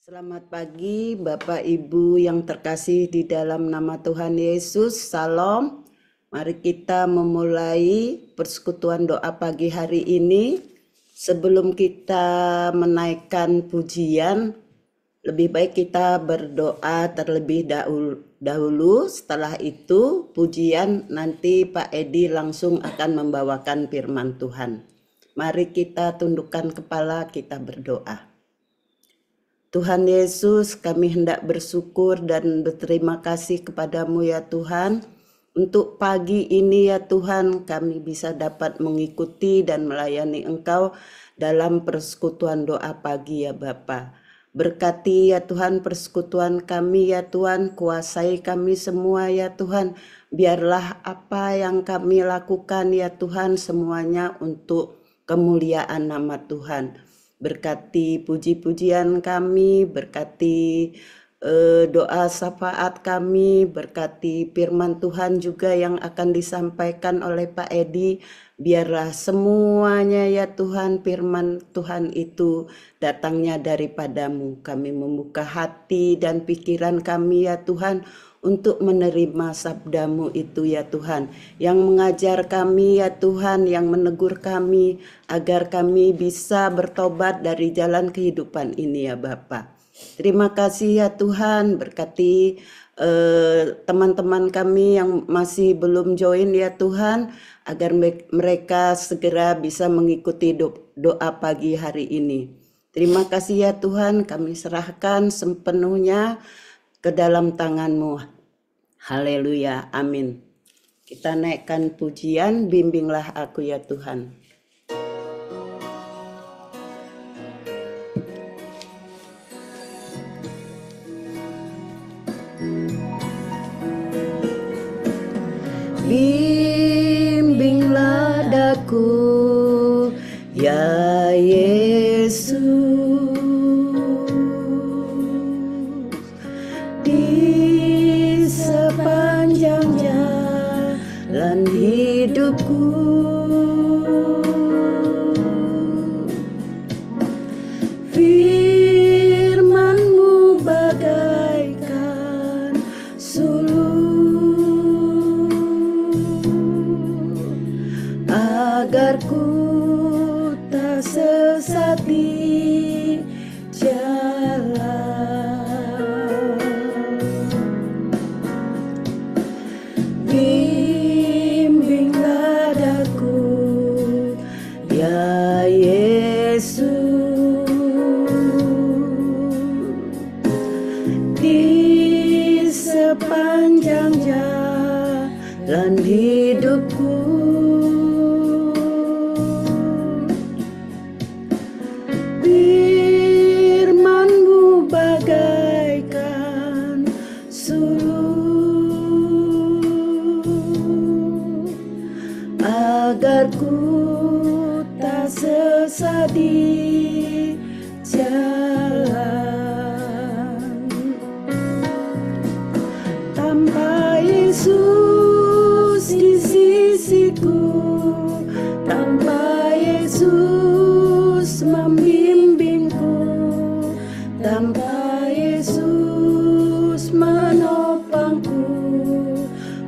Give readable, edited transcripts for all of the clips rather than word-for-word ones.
Selamat pagi Bapak Ibu yang terkasih di dalam nama Tuhan Yesus. Salam. Mari kita memulai persekutuan doa pagi hari ini. Sebelum kita menaikkan pujian, lebih baik kita berdoa terlebih dahulu. Setelah itu pujian, nanti Pak Edi langsung akan membawakan firman Tuhan. Mari kita tundukkan kepala, kita berdoa. Tuhan Yesus, kami hendak bersyukur dan berterima kasih kepadamu ya Tuhan. Untuk pagi ini ya Tuhan, kami bisa dapat mengikuti dan melayani Engkau dalam persekutuan doa pagi ya Bapa. Berkati ya Tuhan persekutuan kami ya Tuhan, kuasai kami semua ya Tuhan. Biarlah apa yang kami lakukan ya Tuhan semuanya untuk kemuliaan nama Tuhan. Berkati puji-pujian kami, berkati doa syafaat kami, berkati firman Tuhan juga yang akan disampaikan oleh Pak Edi. Biarlah semuanya ya Tuhan, firman Tuhan itu datangnya daripadamu. Kami membuka hati dan pikiran kami ya Tuhan untuk menerima sabdamu itu ya Tuhan, yang mengajar kami ya Tuhan, yang menegur kami agar kami bisa bertobat dari jalan kehidupan ini ya Bapa. Terima kasih ya Tuhan, berkati teman-teman kami yang masih belum join ya Tuhan, agar mereka segera bisa mengikuti doa pagi hari ini. Terima kasih ya Tuhan, kami serahkan sepenuhnya ke dalam tangan-Mu. Haleluya, amin. Kita naikkan pujian, bimbinglah aku ya Tuhan. Bimbinglah daku, ya Yesus, di sepanjang jalan hidupku. Firman-Mu bagaikan sulur, agar ku tak sesat di jalan. Bimbinglah daku, ya Yesus, di sepanjang jalan hidupku. Firman-Mu bagaikan sulur, agar ku tak sesat di jalan. Tanpa Yesus di sisiku, tanpa Yesus membimbingku, tanpa Yesus menopangku,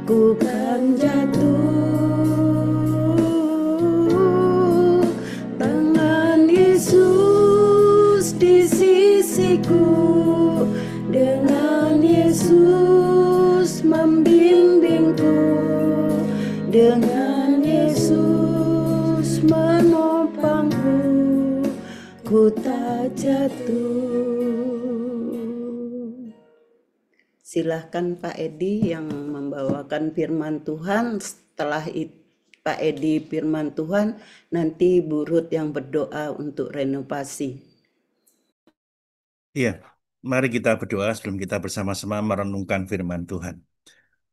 ku kan jatuh. Tangan Yesus di sisiku, dengan Yesus membimbingku, dengan Yesus menopangku, ku tak jatuh. Silahkan Pak Edi yang membawakan firman Tuhan. Setelah Pak Edi firman Tuhan, nanti Bu Ruth yang berdoa untuk renovasi. Iya, mari kita berdoa sebelum kita bersama-sama merenungkan firman Tuhan.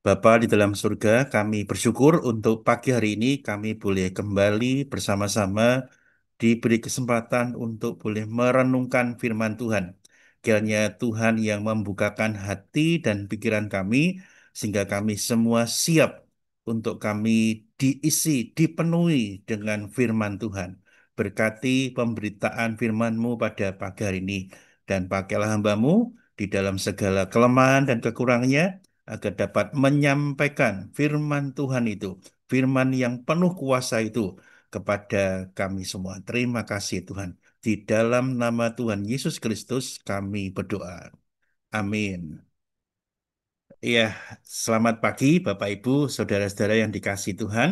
Bapa di dalam surga, kami bersyukur untuk pagi hari ini kami boleh kembali bersama-sama diberi kesempatan untuk boleh merenungkan firman Tuhan. Kiranya Tuhan yang membukakan hati dan pikiran kami, sehingga kami semua siap untuk kami diisi, dipenuhi dengan firman Tuhan. Berkati pemberitaan firman-Mu pada pagi hari ini. dan pakailah hambamu di dalam segala kelemahan dan kekurangannya agar dapat menyampaikan firman Tuhan itu, firman yang penuh kuasa itu kepada kami semua. Terima kasih Tuhan. Di dalam nama Tuhan Yesus Kristus kami berdoa. Amin. Iya, selamat pagi Bapak Ibu, saudara-saudara yang dikasih Tuhan.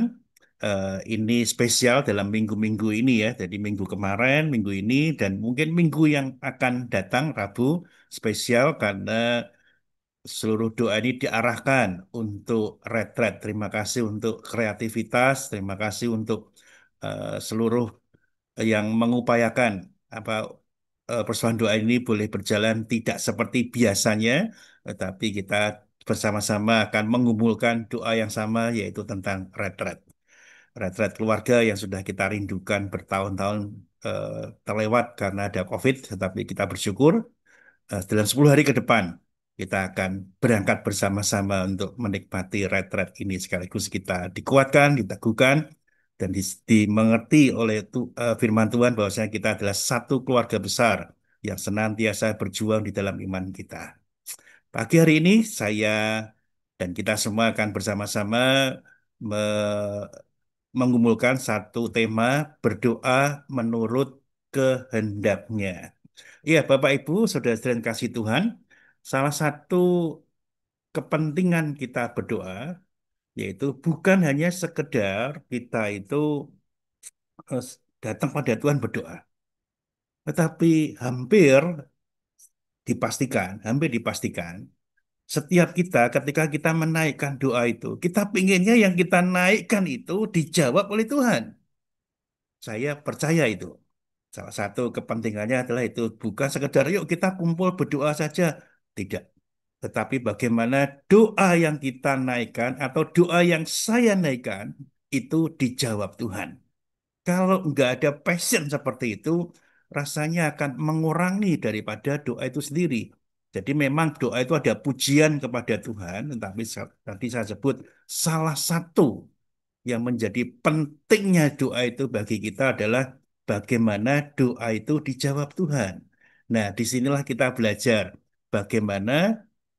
Ini spesial dalam minggu-minggu ini ya. Jadi minggu kemarin, minggu ini, dan mungkin minggu yang akan datang, Rabu, spesial karena seluruh doa ini diarahkan untuk retret. Terima kasih untuk kreativitas, terima kasih untuk seluruh yang mengupayakan apa persoalan doa ini boleh berjalan tidak seperti biasanya, tetapi kita bersama-sama akan mengumpulkan doa yang sama yaitu tentang retret. Retret keluarga yang sudah kita rindukan bertahun-tahun eh, terlewat karena ada COVID, tetapi kita bersyukur dalam 10 hari ke depan kita akan berangkat bersama-sama untuk menikmati retret ini sekaligus kita dikuatkan, diteguhkan, dan dimengerti oleh firman Tuhan bahwasanya kita adalah satu keluarga besar yang senantiasa berjuang di dalam iman kita. Pagi hari ini saya dan kita semua akan bersama-sama me- mengumpulkan satu tema berdoa menurut kehendaknya. Iya, Bapak Ibu, saudara-saudara yang kasih Tuhan, salah satu kepentingan kita berdoa yaitu bukan hanya sekedar kita itu datang pada Tuhan berdoa, tetapi hampir dipastikan, setiap kita ketika kita menaikkan doa itu, kita pinginnya yang kita naikkan itu dijawab oleh Tuhan. Saya percaya itu. Salah satu kepentingannya adalah itu bukan sekedar yuk kita kumpul berdoa saja, tidak. Tetapi bagaimana doa yang kita naikkan atau doa yang saya naikkan itu dijawab Tuhan. Kalau nggak ada passion seperti itu, rasanya akan mengurangi daripada doa itu sendiri. Jadi memang doa itu ada pujian kepada Tuhan, tetapi tadi saya sebut salah satu yang menjadi pentingnya doa itu bagi kita adalah bagaimana doa itu dijawab Tuhan. Nah, disinilah kita belajar bagaimana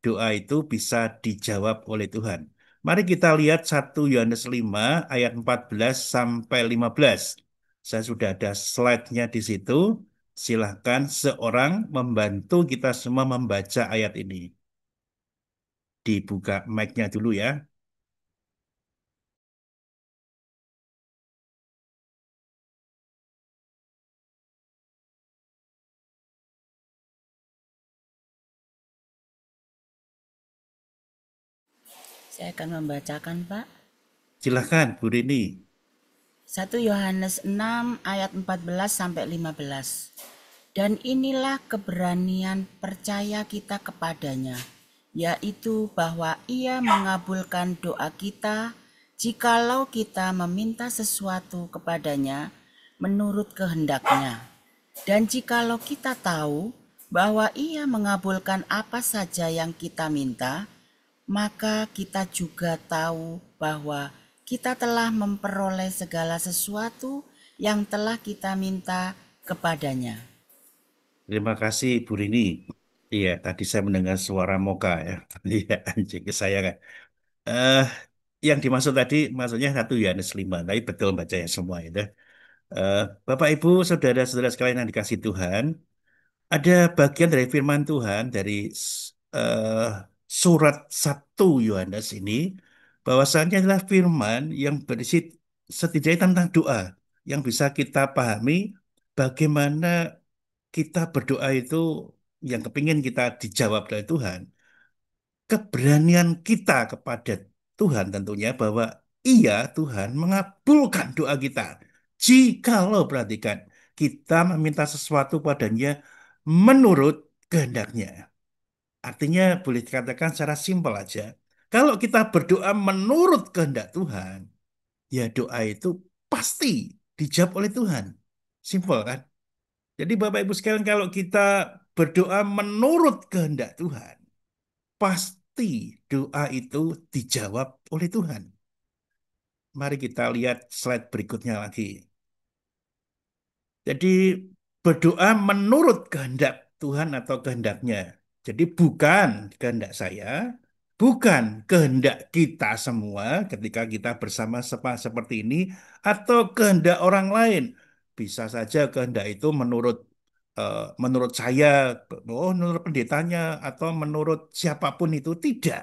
doa itu bisa dijawab oleh Tuhan. Mari kita lihat 1 Yohanes 5 ayat 14 sampai 15. Saya sudah ada slide-nya di situ. Silahkan seorang membantu kita semua membaca ayat ini. Dibuka mic-nya dulu ya. Saya akan membacakan, Pak. Silahkan, Bu Rini. 1 Yohanes 6 ayat 14 sampai 15. Dan inilah keberanian percaya kita kepadanya, yaitu bahwa Ia mengabulkan doa kita jikalau kita meminta sesuatu kepadanya menurut kehendaknya. Dan jikalau kita tahu bahwa Ia mengabulkan apa saja yang kita minta, maka kita juga tahu bahwa kita telah memperoleh segala sesuatu yang telah kita minta kepadanya. Terima kasih Bu Rini. Iya, tadi saya mendengar suara moka ya. Iya, anjing kesayangan. Eh, yang dimaksud tadi maksudnya 1 Yohanes 5. Tapi betul bacanya semua itu. Eh, Bapak Ibu, saudara-saudara sekalian yang dikasih Tuhan, ada bagian dari firman Tuhan dari eh, surat 1 Yohanes ini bahwasannya adalah firman yang berisi setidaknya tentang doa yang bisa kita pahami bagaimana kita berdoa itu yang kepingin kita dijawab oleh Tuhan, keberanian kita kepada Tuhan tentunya bahwa iya Tuhan mengabulkan doa kita. Jikalau perhatikan, kita meminta sesuatu padanya menurut kehendaknya. Artinya boleh dikatakan secara simpel aja. Kalau kita berdoa menurut kehendak Tuhan, ya doa itu pasti dijawab oleh Tuhan. Simpel kan? Jadi Bapak Ibu sekalian kalau kita berdoa menurut kehendak Tuhan, pasti doa itu dijawab oleh Tuhan. Mari kita lihat slide berikutnya lagi. Jadi berdoa menurut kehendak Tuhan atau kehendaknya. Jadi bukan kehendak saya, bukan kehendak kita semua ketika kita bersama seperti ini, atau kehendak orang lain. Bisa saja kehendak itu menurut saya, oh menurut pendetanya, atau menurut siapapun itu tidak.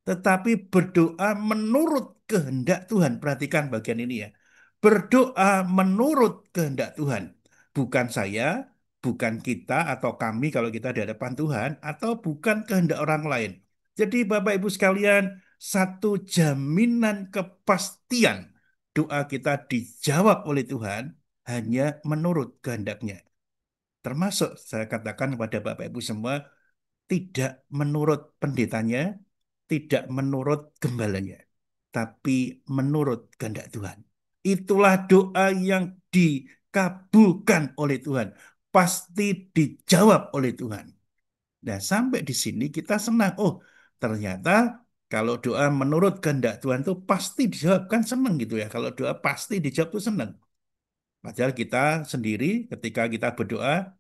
Tetapi berdoa menurut kehendak Tuhan. Perhatikan bagian ini ya. Berdoa menurut kehendak Tuhan. Bukan saya, bukan kita atau kami kalau kita di hadapan Tuhan, atau bukan kehendak orang lain. Jadi Bapak Ibu sekalian, satu jaminan kepastian doa kita dijawab oleh Tuhan hanya menurut kehendaknya. Termasuk saya katakan kepada Bapak Ibu semua, tidak menurut pendetanya, tidak menurut gembalanya, tapi menurut kehendak Tuhan. Itulah doa yang dikabulkan oleh Tuhan, pasti dijawab oleh Tuhan. Nah, sampai di sini kita senang. Oh, ternyata kalau doa menurut kehendak Tuhan itu pasti dijawab, kan senang gitu ya. Kalau doa pasti dijawab itu senang. Padahal kita sendiri ketika kita berdoa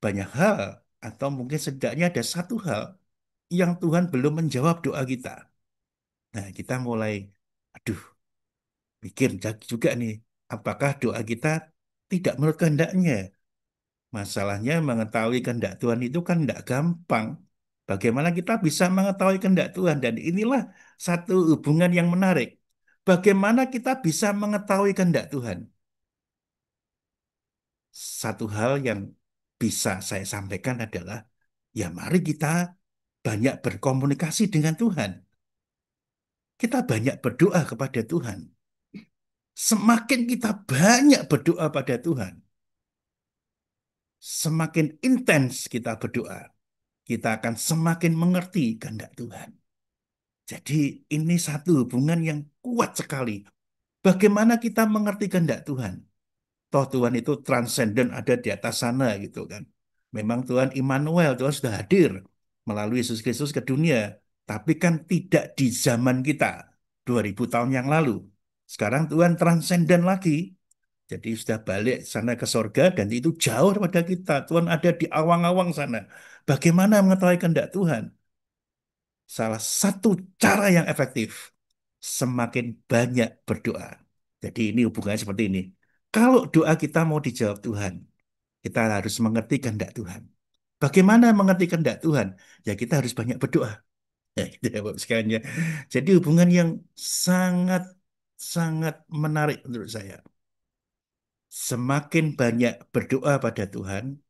banyak hal atau mungkin setidaknya ada satu hal yang Tuhan belum menjawab doa kita. Nah, kita mulai, aduh, mikir juga nih, apakah doa kita tidak menurut kehendaknya? Masalahnya mengetahui kehendak Tuhan itu kan tidak gampang. Bagaimana kita bisa mengetahui kehendak Tuhan? Dan inilah satu hubungan yang menarik. Bagaimana kita bisa mengetahui kehendak Tuhan? Satu hal yang bisa saya sampaikan adalah, ya mari kita banyak berkomunikasi dengan Tuhan. Kita banyak berdoa kepada Tuhan. Semakin kita banyak berdoa pada Tuhan, semakin intens kita berdoa, kita akan semakin mengerti kehendak Tuhan. Jadi ini satu hubungan yang kuat sekali. Bagaimana kita mengerti kehendak Tuhan? Toh Tuhan itu transenden, ada di atas sana gitu kan. Memang Tuhan Immanuel, Tuhan sudah hadir melalui Yesus Kristus ke dunia. Tapi kan tidak di zaman kita, 2000 tahun yang lalu. Sekarang Tuhan transenden lagi. Jadi sudah balik sana ke sorga dan itu jauh daripada kita. Tuhan ada di awang-awang sana. Bagaimana mengetahui kehendak Tuhan? Salah satu cara yang efektif, semakin banyak berdoa. Jadi ini hubungannya seperti ini. Kalau doa kita mau dijawab Tuhan, kita harus mengerti kehendak Tuhan. Bagaimana mengerti kehendak Tuhan? Ya kita harus banyak berdoa. Ya, gitu ya Bapak sekalian ya. Jadi hubungan yang sangat sangat menarik menurut saya. Semakin banyak berdoa pada Tuhan,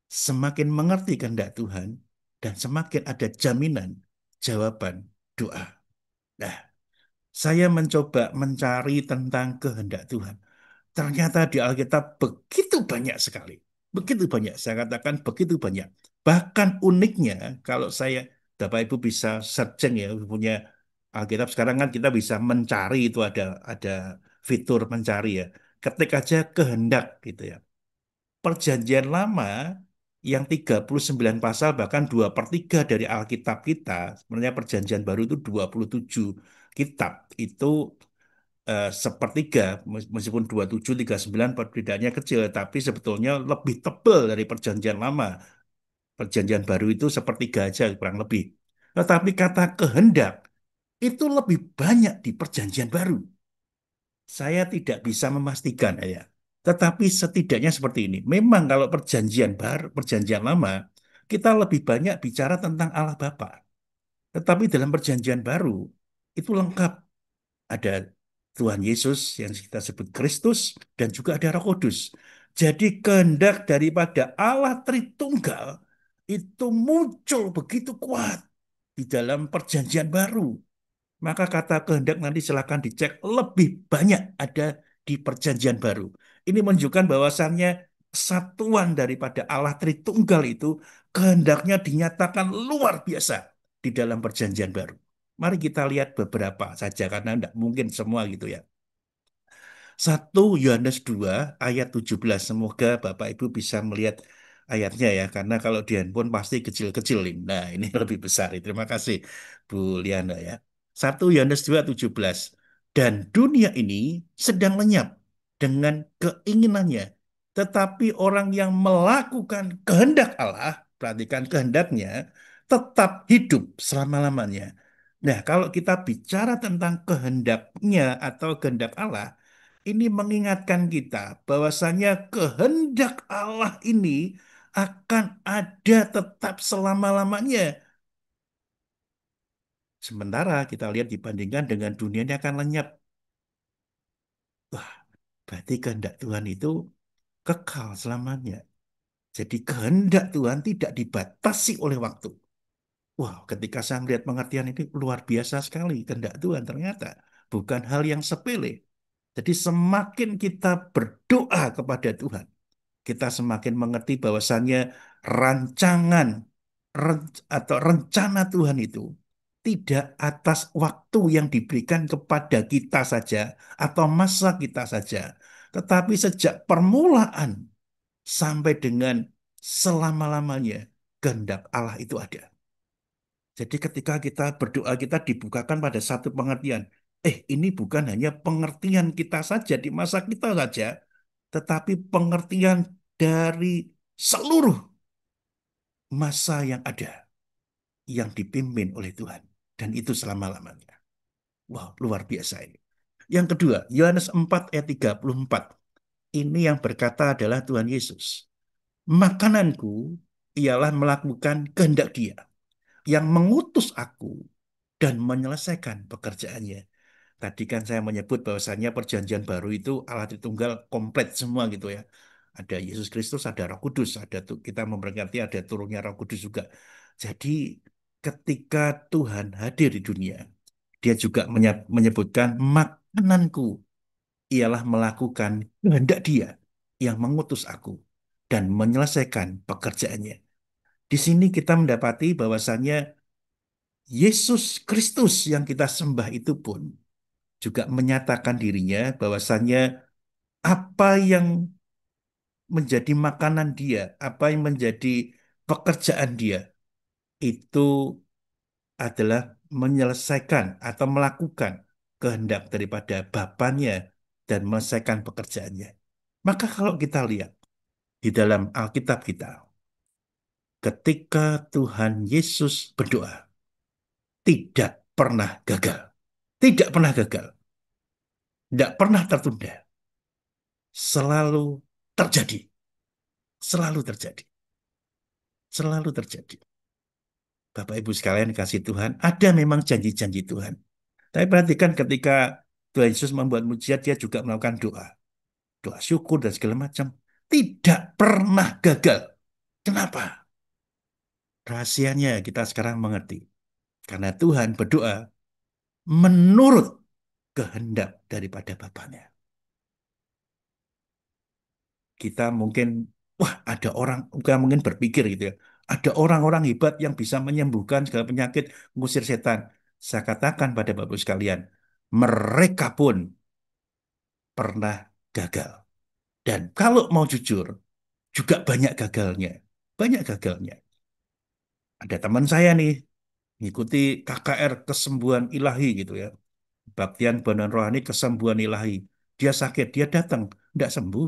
semakin mengerti kehendak Tuhan, dan semakin ada jaminan jawaban doa. Nah, saya mencoba mencari tentang kehendak Tuhan. Ternyata di Alkitab begitu banyak sekali. Begitu banyak, saya katakan begitu banyak. Bahkan uniknya, kalau saya, Bapak Ibu bisa searching ya, punya Alkitab sekarang kan kita bisa mencari itu ada fitur mencari ya. Ketik aja kehendak gitu ya. Perjanjian Lama yang 39 pasal bahkan 2/3 dari Alkitab kita, sebenarnya Perjanjian Baru itu 27 kitab, itu sepertiga, meskipun 27 39 perbedaannya kecil, tapi sebetulnya lebih tebal dari Perjanjian Lama. Perjanjian Baru itu sepertiga aja kurang lebih. Tetapi kata kehendak itu lebih banyak di Perjanjian Baru. Saya tidak bisa memastikan ya. Tetapi setidaknya seperti ini. Memang kalau perjanjian baru, perjanjian lama, kita lebih banyak bicara tentang Allah Bapa. Tetapi dalam perjanjian baru, itu lengkap. Ada Tuhan Yesus yang kita sebut Kristus dan juga ada Roh Kudus. Jadi kehendak daripada Allah Tritunggal itu muncul begitu kuat di dalam perjanjian baru. Maka kata kehendak nanti silakan dicek lebih banyak ada di perjanjian baru. Ini menunjukkan bahwasannya kesatuan daripada Allah Tritunggal itu kehendaknya dinyatakan luar biasa di dalam perjanjian baru. Mari kita lihat beberapa saja karena tidak mungkin semua gitu ya. 1 Yohanes 2 ayat 17. Semoga Bapak Ibu bisa melihat ayatnya ya. Karena kalau di handphone pasti kecil-kecil ini. Nah ini lebih besar. Terima kasih Bu Liana ya. 1 Yohanes 2 17. Dan dunia ini sedang lenyap dengan keinginannya. Tetapi orang yang melakukan kehendak Allah perhatikan kehendaknya, tetap hidup selama-lamanya. Nah, kalau kita bicara tentang kehendaknya atau kehendak Allah, ini mengingatkan kita bahwasanya kehendak Allah ini akan ada tetap selama-lamanya. Sementara kita lihat dibandingkan dengan dunia ini akan lenyap. Wah, berarti kehendak Tuhan itu kekal selamanya. Jadi kehendak Tuhan tidak dibatasi oleh waktu. Wah, ketika saya melihat pengertian ini luar biasa sekali. Kehendak Tuhan ternyata bukan hal yang sepele. Jadi semakin kita berdoa kepada Tuhan, kita semakin mengerti bahwasannya rancangan atau rencana Tuhan itu tidak atas waktu yang diberikan kepada kita saja atau masa kita saja, tetapi sejak permulaan sampai dengan selama-lamanya kehendak Allah itu ada. Jadi ketika kita berdoa kita dibukakan pada satu pengertian. Ini bukan hanya pengertian kita saja di masa kita saja, tetapi pengertian dari seluruh masa yang ada, yang dipimpin oleh Tuhan. Dan itu selama-lamanya. Wow, luar biasa ini. Yang kedua, Yohanes 4 ayat 34. Ini yang berkata adalah Tuhan Yesus. Makananku ialah melakukan kehendak Dia yang mengutus aku dan menyelesaikan pekerjaannya. Tadi kan saya menyebut bahwasannya perjanjian baru itu Allah Tritunggal komplit semua gitu ya. Ada Yesus Kristus, ada Roh Kudus, kita memberkati ada turunnya Roh Kudus juga. Jadi ketika Tuhan hadir di dunia, Dia juga menyebutkan makananku ialah melakukan kehendak Dia yang mengutus aku dan menyelesaikan pekerjaannya. Di sini kita mendapati bahwasannya Yesus Kristus yang kita sembah itu pun juga menyatakan dirinya bahwasannya apa yang menjadi makanan dia, apa yang menjadi pekerjaan dia itu adalah menyelesaikan atau melakukan kehendak daripada Bapaknya dan menyelesaikan pekerjaannya. Maka kalau kita lihat di dalam Alkitab kita, ketika Tuhan Yesus berdoa, tidak pernah gagal. Tidak pernah gagal. Tidak pernah tertunda. Selalu terjadi. Selalu terjadi. Selalu terjadi. Bapak Ibu sekalian kasih Tuhan, ada memang janji-janji Tuhan. Tapi perhatikan ketika Tuhan Yesus membuat mujizat, dia juga melakukan doa. Doa syukur dan segala macam. Tidak pernah gagal. Kenapa? Rahasianya kita sekarang mengerti. Karena Tuhan berdoa menurut kehendak daripada Bapaknya. Kita mungkin, wah ada orang, bukan mungkin berpikir gitu ya. Ada orang-orang hebat yang bisa menyembuhkan segala penyakit, mengusir setan. Saya katakan pada Bapak sekalian, mereka pun pernah gagal. Dan kalau mau jujur, juga banyak gagalnya. Banyak gagalnya. Ada teman saya nih, ngikuti KKR kesembuhan ilahi gitu ya. Baktian Badan Rohani kesembuhan ilahi. Dia sakit, dia datang, tidak sembuh.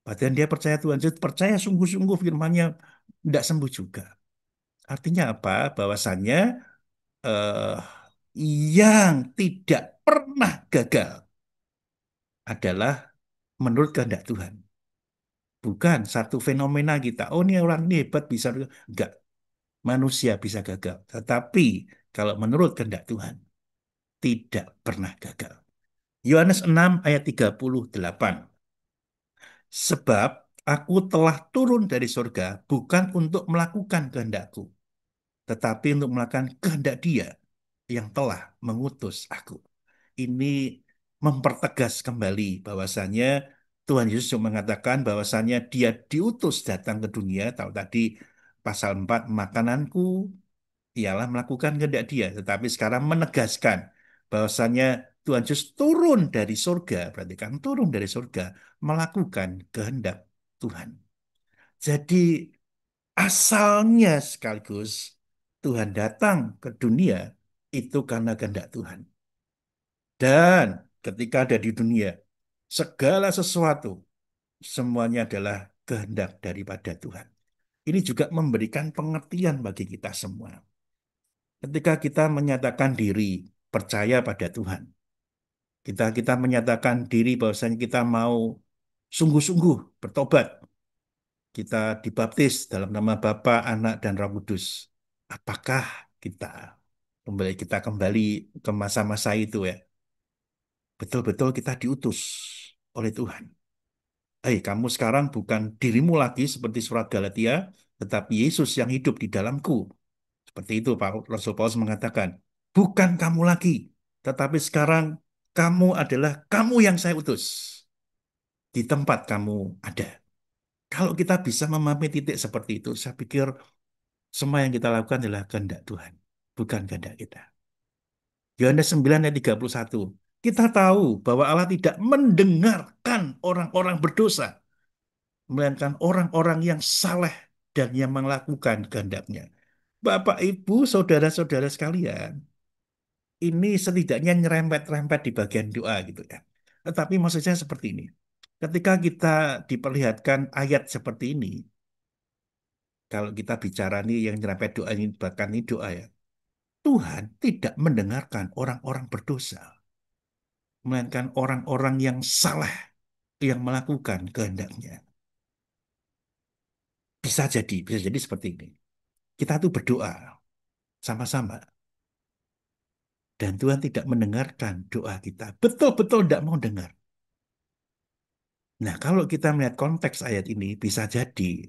Padahal dia percaya Tuhan, dia percaya sungguh-sungguh firman-Nya, tidak sembuh juga. Artinya apa? Bahwasannya eh, yang tidak pernah gagal adalah menurut kehendak Tuhan. Bukan satu fenomena kita. Oh ini orang ini hebat bisa. Enggak. Manusia bisa gagal. Tetapi kalau menurut kehendak Tuhan, tidak pernah gagal. Yohanes 6 ayat 38. Sebab aku telah turun dari surga bukan untuk melakukan kehendakku, tetapi untuk melakukan kehendak Dia yang telah mengutus aku. Ini mempertegas kembali bahwasannya Tuhan Yesus mengatakan bahwasannya Dia diutus datang ke dunia. Tahu tadi pasal 4, makananku ialah melakukan kehendak Dia, tetapi sekarang menegaskan bahwasannya Tuhan Yesus turun dari surga, berarti kan turun dari surga melakukan kehendak Tuhan. Jadi asalnya sekaligus Tuhan datang ke dunia itu karena kehendak Tuhan. Dan ketika ada di dunia, segala sesuatu semuanya adalah kehendak daripada Tuhan. ini juga memberikan pengertian bagi kita semua. Ketika kita menyatakan diri percaya pada Tuhan, kita menyatakan diri bahwasanya kita mau sungguh-sungguh bertobat, kita dibaptis dalam nama Bapa, Anak, dan Roh Kudus. Apakah kita kita kembali ke masa-masa itu ya? Betul-betul kita diutus oleh Tuhan. Kamu sekarang bukan dirimu lagi seperti surat Galatia, tetapi Yesus yang hidup di dalamku. Seperti itu Rasul Paulus mengatakan, bukan kamu lagi, tetapi sekarang kamu adalah kamu yang saya utus. Di tempat kamu ada. Kalau kita bisa memahami titik seperti itu, saya pikir semua yang kita lakukan adalah kehendak Tuhan, bukan kehendak kita. Yohanes 9 ayat 31. Kita tahu bahwa Allah tidak mendengarkan orang-orang berdosa, melainkan orang-orang yang saleh dan yang melakukan kehendaknya. Bapak, Ibu, saudara-saudara sekalian, ini setidaknya nyerempet-rempet di bagian doa gitu ya. Tetapi maksud saya seperti ini. Ketika kita diperlihatkan ayat seperti ini, kalau kita bicara nih yang nyerempet doa ini, bahkan ini doa ya. Tuhan tidak mendengarkan orang-orang berdosa, melainkan orang-orang yang salah yang melakukan kehendaknya. Bisa jadi seperti ini. Kita tuh berdoa sama-sama, dan Tuhan tidak mendengarkan doa kita. Betul-betul tidak mau dengar. Nah, kalau kita melihat konteks ayat ini, bisa jadi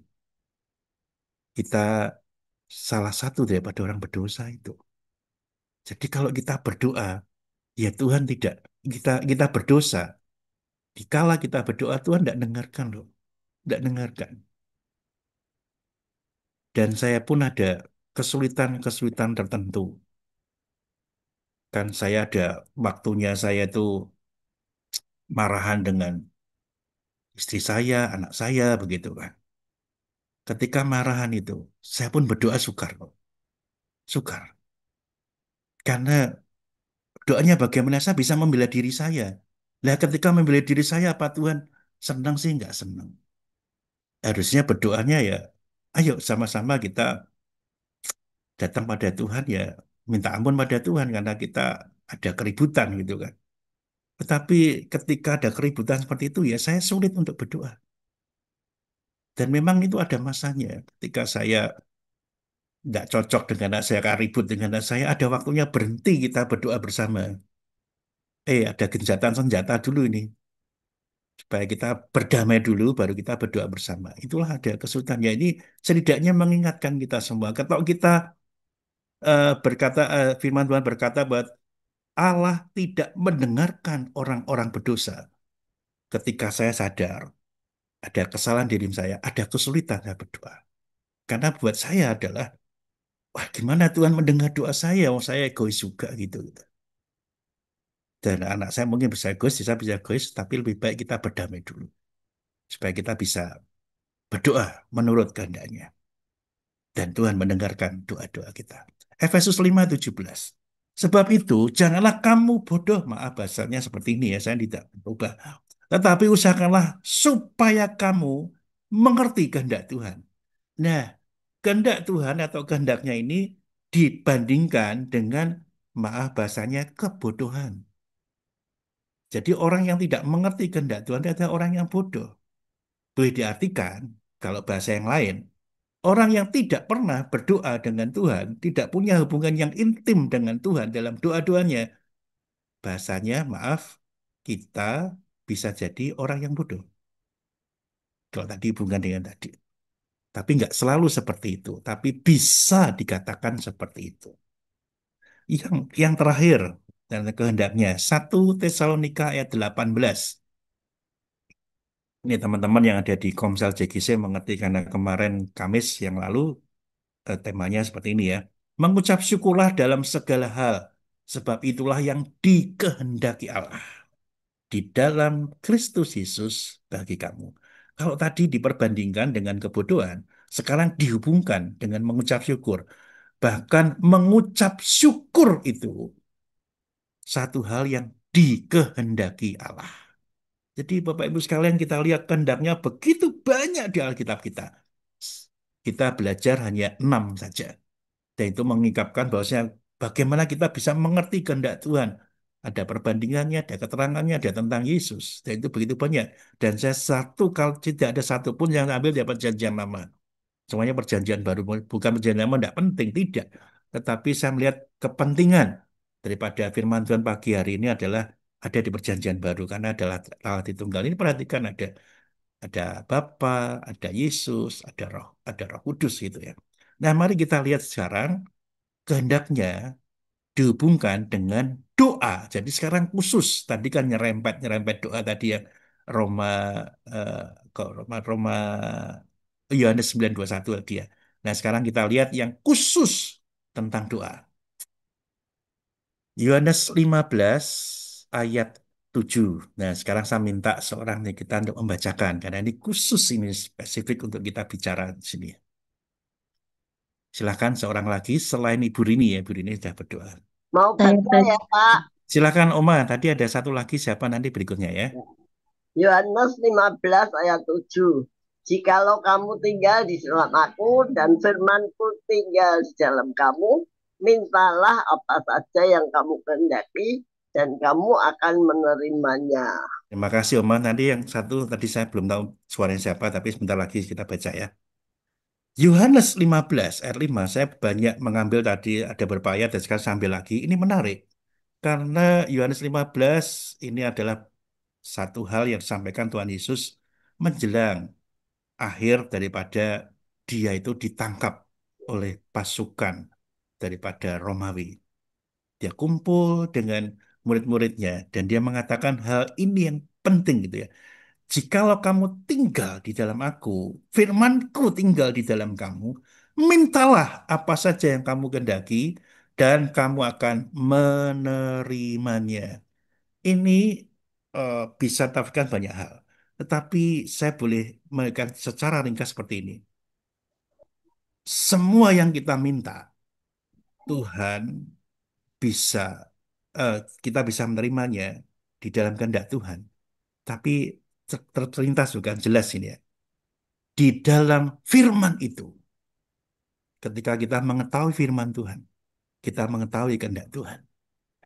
kita salah satu daripada orang berdosa itu. Jadi kalau kita berdoa, ya Tuhan tidak, kita berdosa. Dikala kita berdoa, Tuhan tidak dengarkan loh. Tidak dengarkan. Dan saya pun ada kesulitan-kesulitan tertentu. Kan saya ada waktunya saya itu marahan dengan istri saya, anak saya, begitu kan. Ketika marahan itu, saya pun berdoa sukar kok. Sukar. Karena doanya bagaimana saya bisa membela diri saya. Nah, ketika membela diri saya, apa Tuhan senang sih? Nggak senang. Harusnya berdoanya ya, ayo sama-sama kita datang pada Tuhan ya, minta ampun pada Tuhan karena kita ada keributan gitu kan. Tetapi ketika ada keributan seperti itu ya, saya sulit untuk berdoa. Dan memang itu ada masanya. Ketika saya nggak cocok dengan anak saya, ribut dengan anak saya, ada waktunya berhenti kita berdoa bersama. Ada gencatan senjata dulu ini. Supaya kita berdamai dulu, baru kita berdoa bersama. Itulah ada kesulitannya. Ini setidaknya mengingatkan kita semua. Kalau kita firman Tuhan berkata bahwa Allah tidak mendengarkan orang-orang berdosa. Ketika saya sadar, ada kesalahan diri saya, ada kesulitan saya berdoa. Karena buat saya adalah, wah gimana Tuhan mendengar doa saya, oh, saya egois juga gitu. Dan anak saya mungkin bisa egois, saya bisa egois, tapi lebih baik kita berdamai dulu. Supaya kita bisa berdoa menurut kehendaknya. Dan Tuhan mendengarkan doa-doa kita. Efesus 5:17. Sebab itu, janganlah kamu bodoh. Maaf bahasanya seperti ini ya, saya tidak berubah. Tetapi usahakanlah supaya kamu mengerti kehendak Tuhan. Nah, kehendak Tuhan atau kehendaknya ini dibandingkan dengan, maaf bahasanya, kebodohan. Jadi orang yang tidak mengerti kehendak Tuhan adalah orang yang bodoh. Boleh diartikan, kalau bahasa yang lain, orang yang tidak pernah berdoa dengan Tuhan, tidak punya hubungan yang intim dengan Tuhan dalam doa-doanya, bahasanya, maaf, kita bisa jadi orang yang bodoh. Kalau tadi hubungan dengan tadi. Tapi nggak selalu seperti itu. Tapi bisa dikatakan seperti itu. Yang terakhir, dan kehendaknya, 1 Tesalonika ayat 18. Ini teman-teman yang ada di Komsel JGC mengerti karena kemarin Kamis yang lalu temanya seperti ini ya. Mengucap syukurlah dalam segala hal, sebab itulah yang dikehendaki Allah di dalam Kristus Yesus bagi kamu. Kalau tadi diperbandingkan dengan kebodohan, sekarang dihubungkan dengan mengucap syukur. Bahkan mengucap syukur itu satu hal yang dikehendaki Allah. Jadi Bapak Ibu sekalian kita lihat kehendaknya begitu banyak di Alkitab kita. kita belajar hanya 6 saja. Dan itu mengungkapkan bahwasanya bagaimana kita bisa mengerti kehendak Tuhan. Ada perbandingannya, ada keterangannya, ada tentang Yesus. Dan itu begitu banyak. Dan saya kalau tidak ada satu pun yang ambil dari perjanjian lama. Semuanya perjanjian baru, bukan perjanjian lama, tidak penting, tidak. Tetapi saya melihat kepentingan daripada firman Tuhan pagi hari ini adalah ada di perjanjian baru. Karena adalah Allah Tritunggal ini, perhatikan ada Bapa, ada Yesus, ada Roh Kudus gitu ya. Nah, mari kita lihat sekarang kehendaknya dihubungkan dengan doa. Jadi sekarang khusus tadi kan nyerempet doa tadi yang Roma eh, kok Roma Yohanes 9:21 tadi ya. Nah, sekarang kita lihat yang khusus tentang doa. Yohanes 15 ayat 7. Nah, sekarang saya minta seorang dari kita untuk membacakan karena ini khusus, ini spesifik untuk kita bicara di sini. Silakan seorang lagi selain Ibu Rini ya. Ibu Rini sudah berdoa. Mau Saya baca baca ya, Pak? Silakan Oma, tadi ada satu lagi siapa nanti berikutnya ya. Yohanes 15 ayat 7. Jikalau kamu tinggal di dalam aku dan firmanku tinggal di dalam kamu, mintalah apa saja yang kamu kehendaki dan kamu akan menerimanya. Terima kasih Oma. Nanti yang satu tadi saya belum tahu suaranya siapa, tapi sebentar lagi kita baca ya. Yohanes 15 ayat 5, saya banyak mengambil tadi ada beberapa ayat dan sekarang saya ambil lagi. Ini menarik karena Yohanes 15 ini adalah satu hal yang disampaikan Tuhan Yesus menjelang akhir daripada dia itu ditangkap oleh pasukan daripada Romawi. Dia kumpul dengan murid-muridnya dan dia mengatakan hal ini yang penting gitu ya. Jikalau kamu tinggal di dalam aku, firmanku tinggal di dalam kamu, mintalah apa saja yang kamu kehendaki dan kamu akan menerimanya. Ini bisa tafsirkan banyak hal. Tetapi saya boleh memberikan secara ringkas seperti ini. Semua yang kita minta, Tuhan bisa, eh, kita bisa menerimanya di dalam kehendak Tuhan. Tapi terlintas bukan jelas ini ya. Di dalam firman itu, ketika kita mengetahui firman Tuhan, kita mengetahui kehendak Tuhan.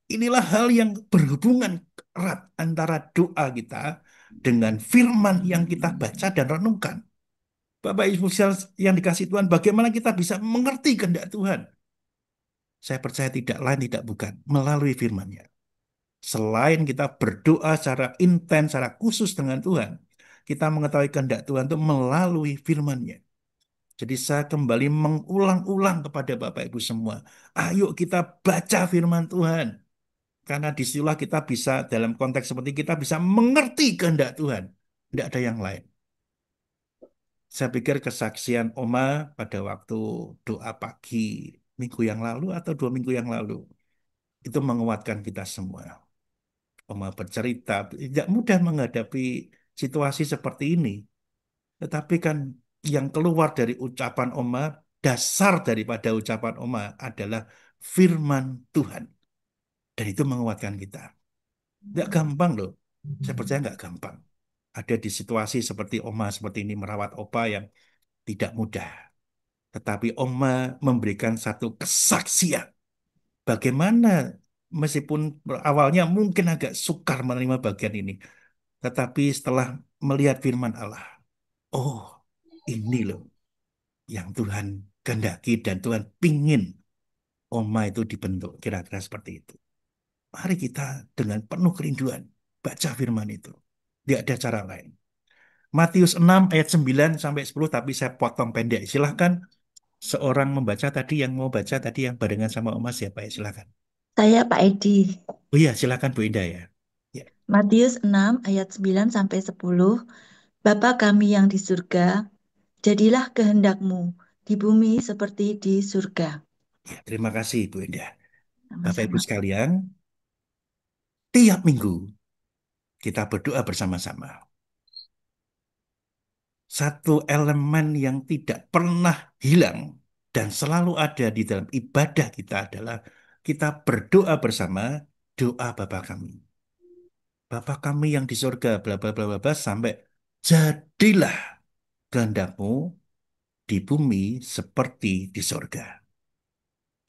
Inilah hal yang berhubungan erat antara doa kita dengan firman yang kita baca dan renungkan. Bapak Ibu yang dikasih Tuhan, bagaimana kita bisa mengerti kehendak Tuhan? Saya percaya tidak lain tidak bukan melalui firman-Nya. Selain kita berdoa secara intens, secara khusus dengan Tuhan, kita mengetahui kehendak Tuhan itu melalui firman-Nya. Jadi saya kembali mengulang-ulang kepada Bapak Ibu semua. Ayo kita baca firman Tuhan. Karena disitulah kita bisa dalam konteks seperti kita bisa mengerti kehendak Tuhan. Tidak ada yang lain. Saya pikir kesaksian Oma pada waktu doa pagi minggu yang lalu atau 2 minggu yang lalu itu menguatkan kita semua. Oma bercerita tidak mudah menghadapi situasi seperti ini. Tetapi kan yang keluar dari ucapan Oma, dasar daripada ucapan Oma adalah firman Tuhan. Dan itu menguatkan kita. Nggak gampang loh. Saya percaya nggak gampang. Ada di situasi seperti Oma seperti ini merawat Opa yang tidak mudah. Tetapi Oma memberikan satu kesaksian. Bagaimana meskipun awalnya mungkin agak sukar menerima bagian ini. Tetapi setelah melihat firman Allah. Oh, ini loh yang Tuhan kehendaki dan Tuhan pingin Oma itu dibentuk. Kira-kira seperti itu. Mari kita dengan penuh kerinduan baca firman itu. Tidak ada cara lain. Matius 6 ayat 9 sampai 10 tapi saya potong pendek. Silahkan seorang membaca tadi yang mau baca tadi yang barengan sama Oma siapa ya silahkan. Saya Pak Edi. Oh iya silahkan Bu Indah ya. Ya, Matius 6 ayat 9 sampai 10. Bapa kami yang di surga, jadilah kehendakmu di bumi seperti di surga. ya, terima kasih Bu Indah. Bapak Ibu Sama-sama. sekalian, tiap minggu kita berdoa bersama-sama. Satu elemen yang tidak pernah hilang dan selalu ada di dalam ibadah kita adalah kita berdoa bersama doa Bapa kami. Bapa kami yang di surga, bla bla bla bla bla, sampai jadilah kehendakmu di bumi seperti di sorga.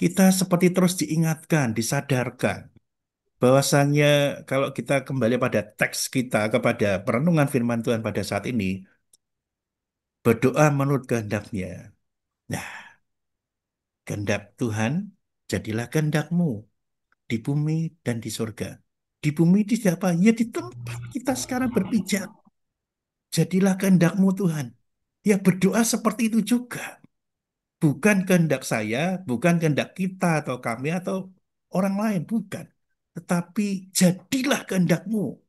Kita seperti terus diingatkan, disadarkan, bahwasannya kalau kita kembali pada teks kita, kepada perenungan firman Tuhan pada saat ini, berdoa menurut kehendaknya. Nah, kehendak Tuhan, jadilah kehendakmu di bumi dan di surga. Di bumi di siapa? Ya di tempat kita sekarang berpijak. Jadilah kehendakmu Tuhan. Ya berdoa seperti itu juga. Bukan kehendak saya, bukan kehendak kita atau kami atau orang lain, bukan. Tetapi jadilah kehendakmu.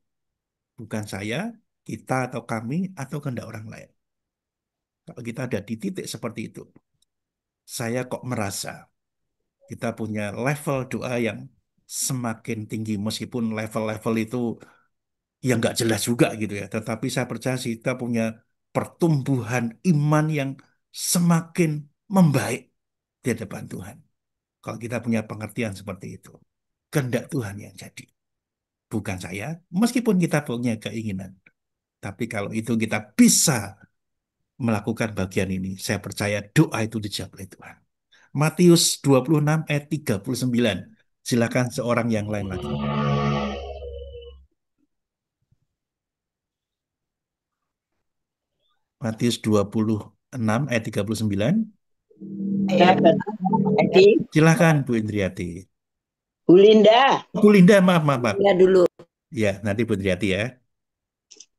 Bukan saya, kita atau kami atau kehendak orang lain. Kalau kita ada di titik seperti itu, saya kok merasa kita punya level doa yang semakin tinggi meskipun level-level itu yang nggak jelas juga gitu ya. Tetapi saya percaya sih kita punya pertumbuhan iman yang semakin membaik di hadapan Tuhan. Kalau kita punya pengertian seperti itu. Kehendak Tuhan yang jadi. Bukan saya, meskipun kita punya keinginan. Tapi kalau itu kita bisa melakukan bagian ini, saya percaya doa itu dijawab oleh Tuhan. Matius 26 ayat 39. Silakan seorang yang lain lagi. Matius 26 ayat 39. Saya Edi, Silakan Bu Indriati. Bu Linda, Bu Linda, maaf, maaf, maaf. Ya dulu. Ya, nanti Bu Indriati ya.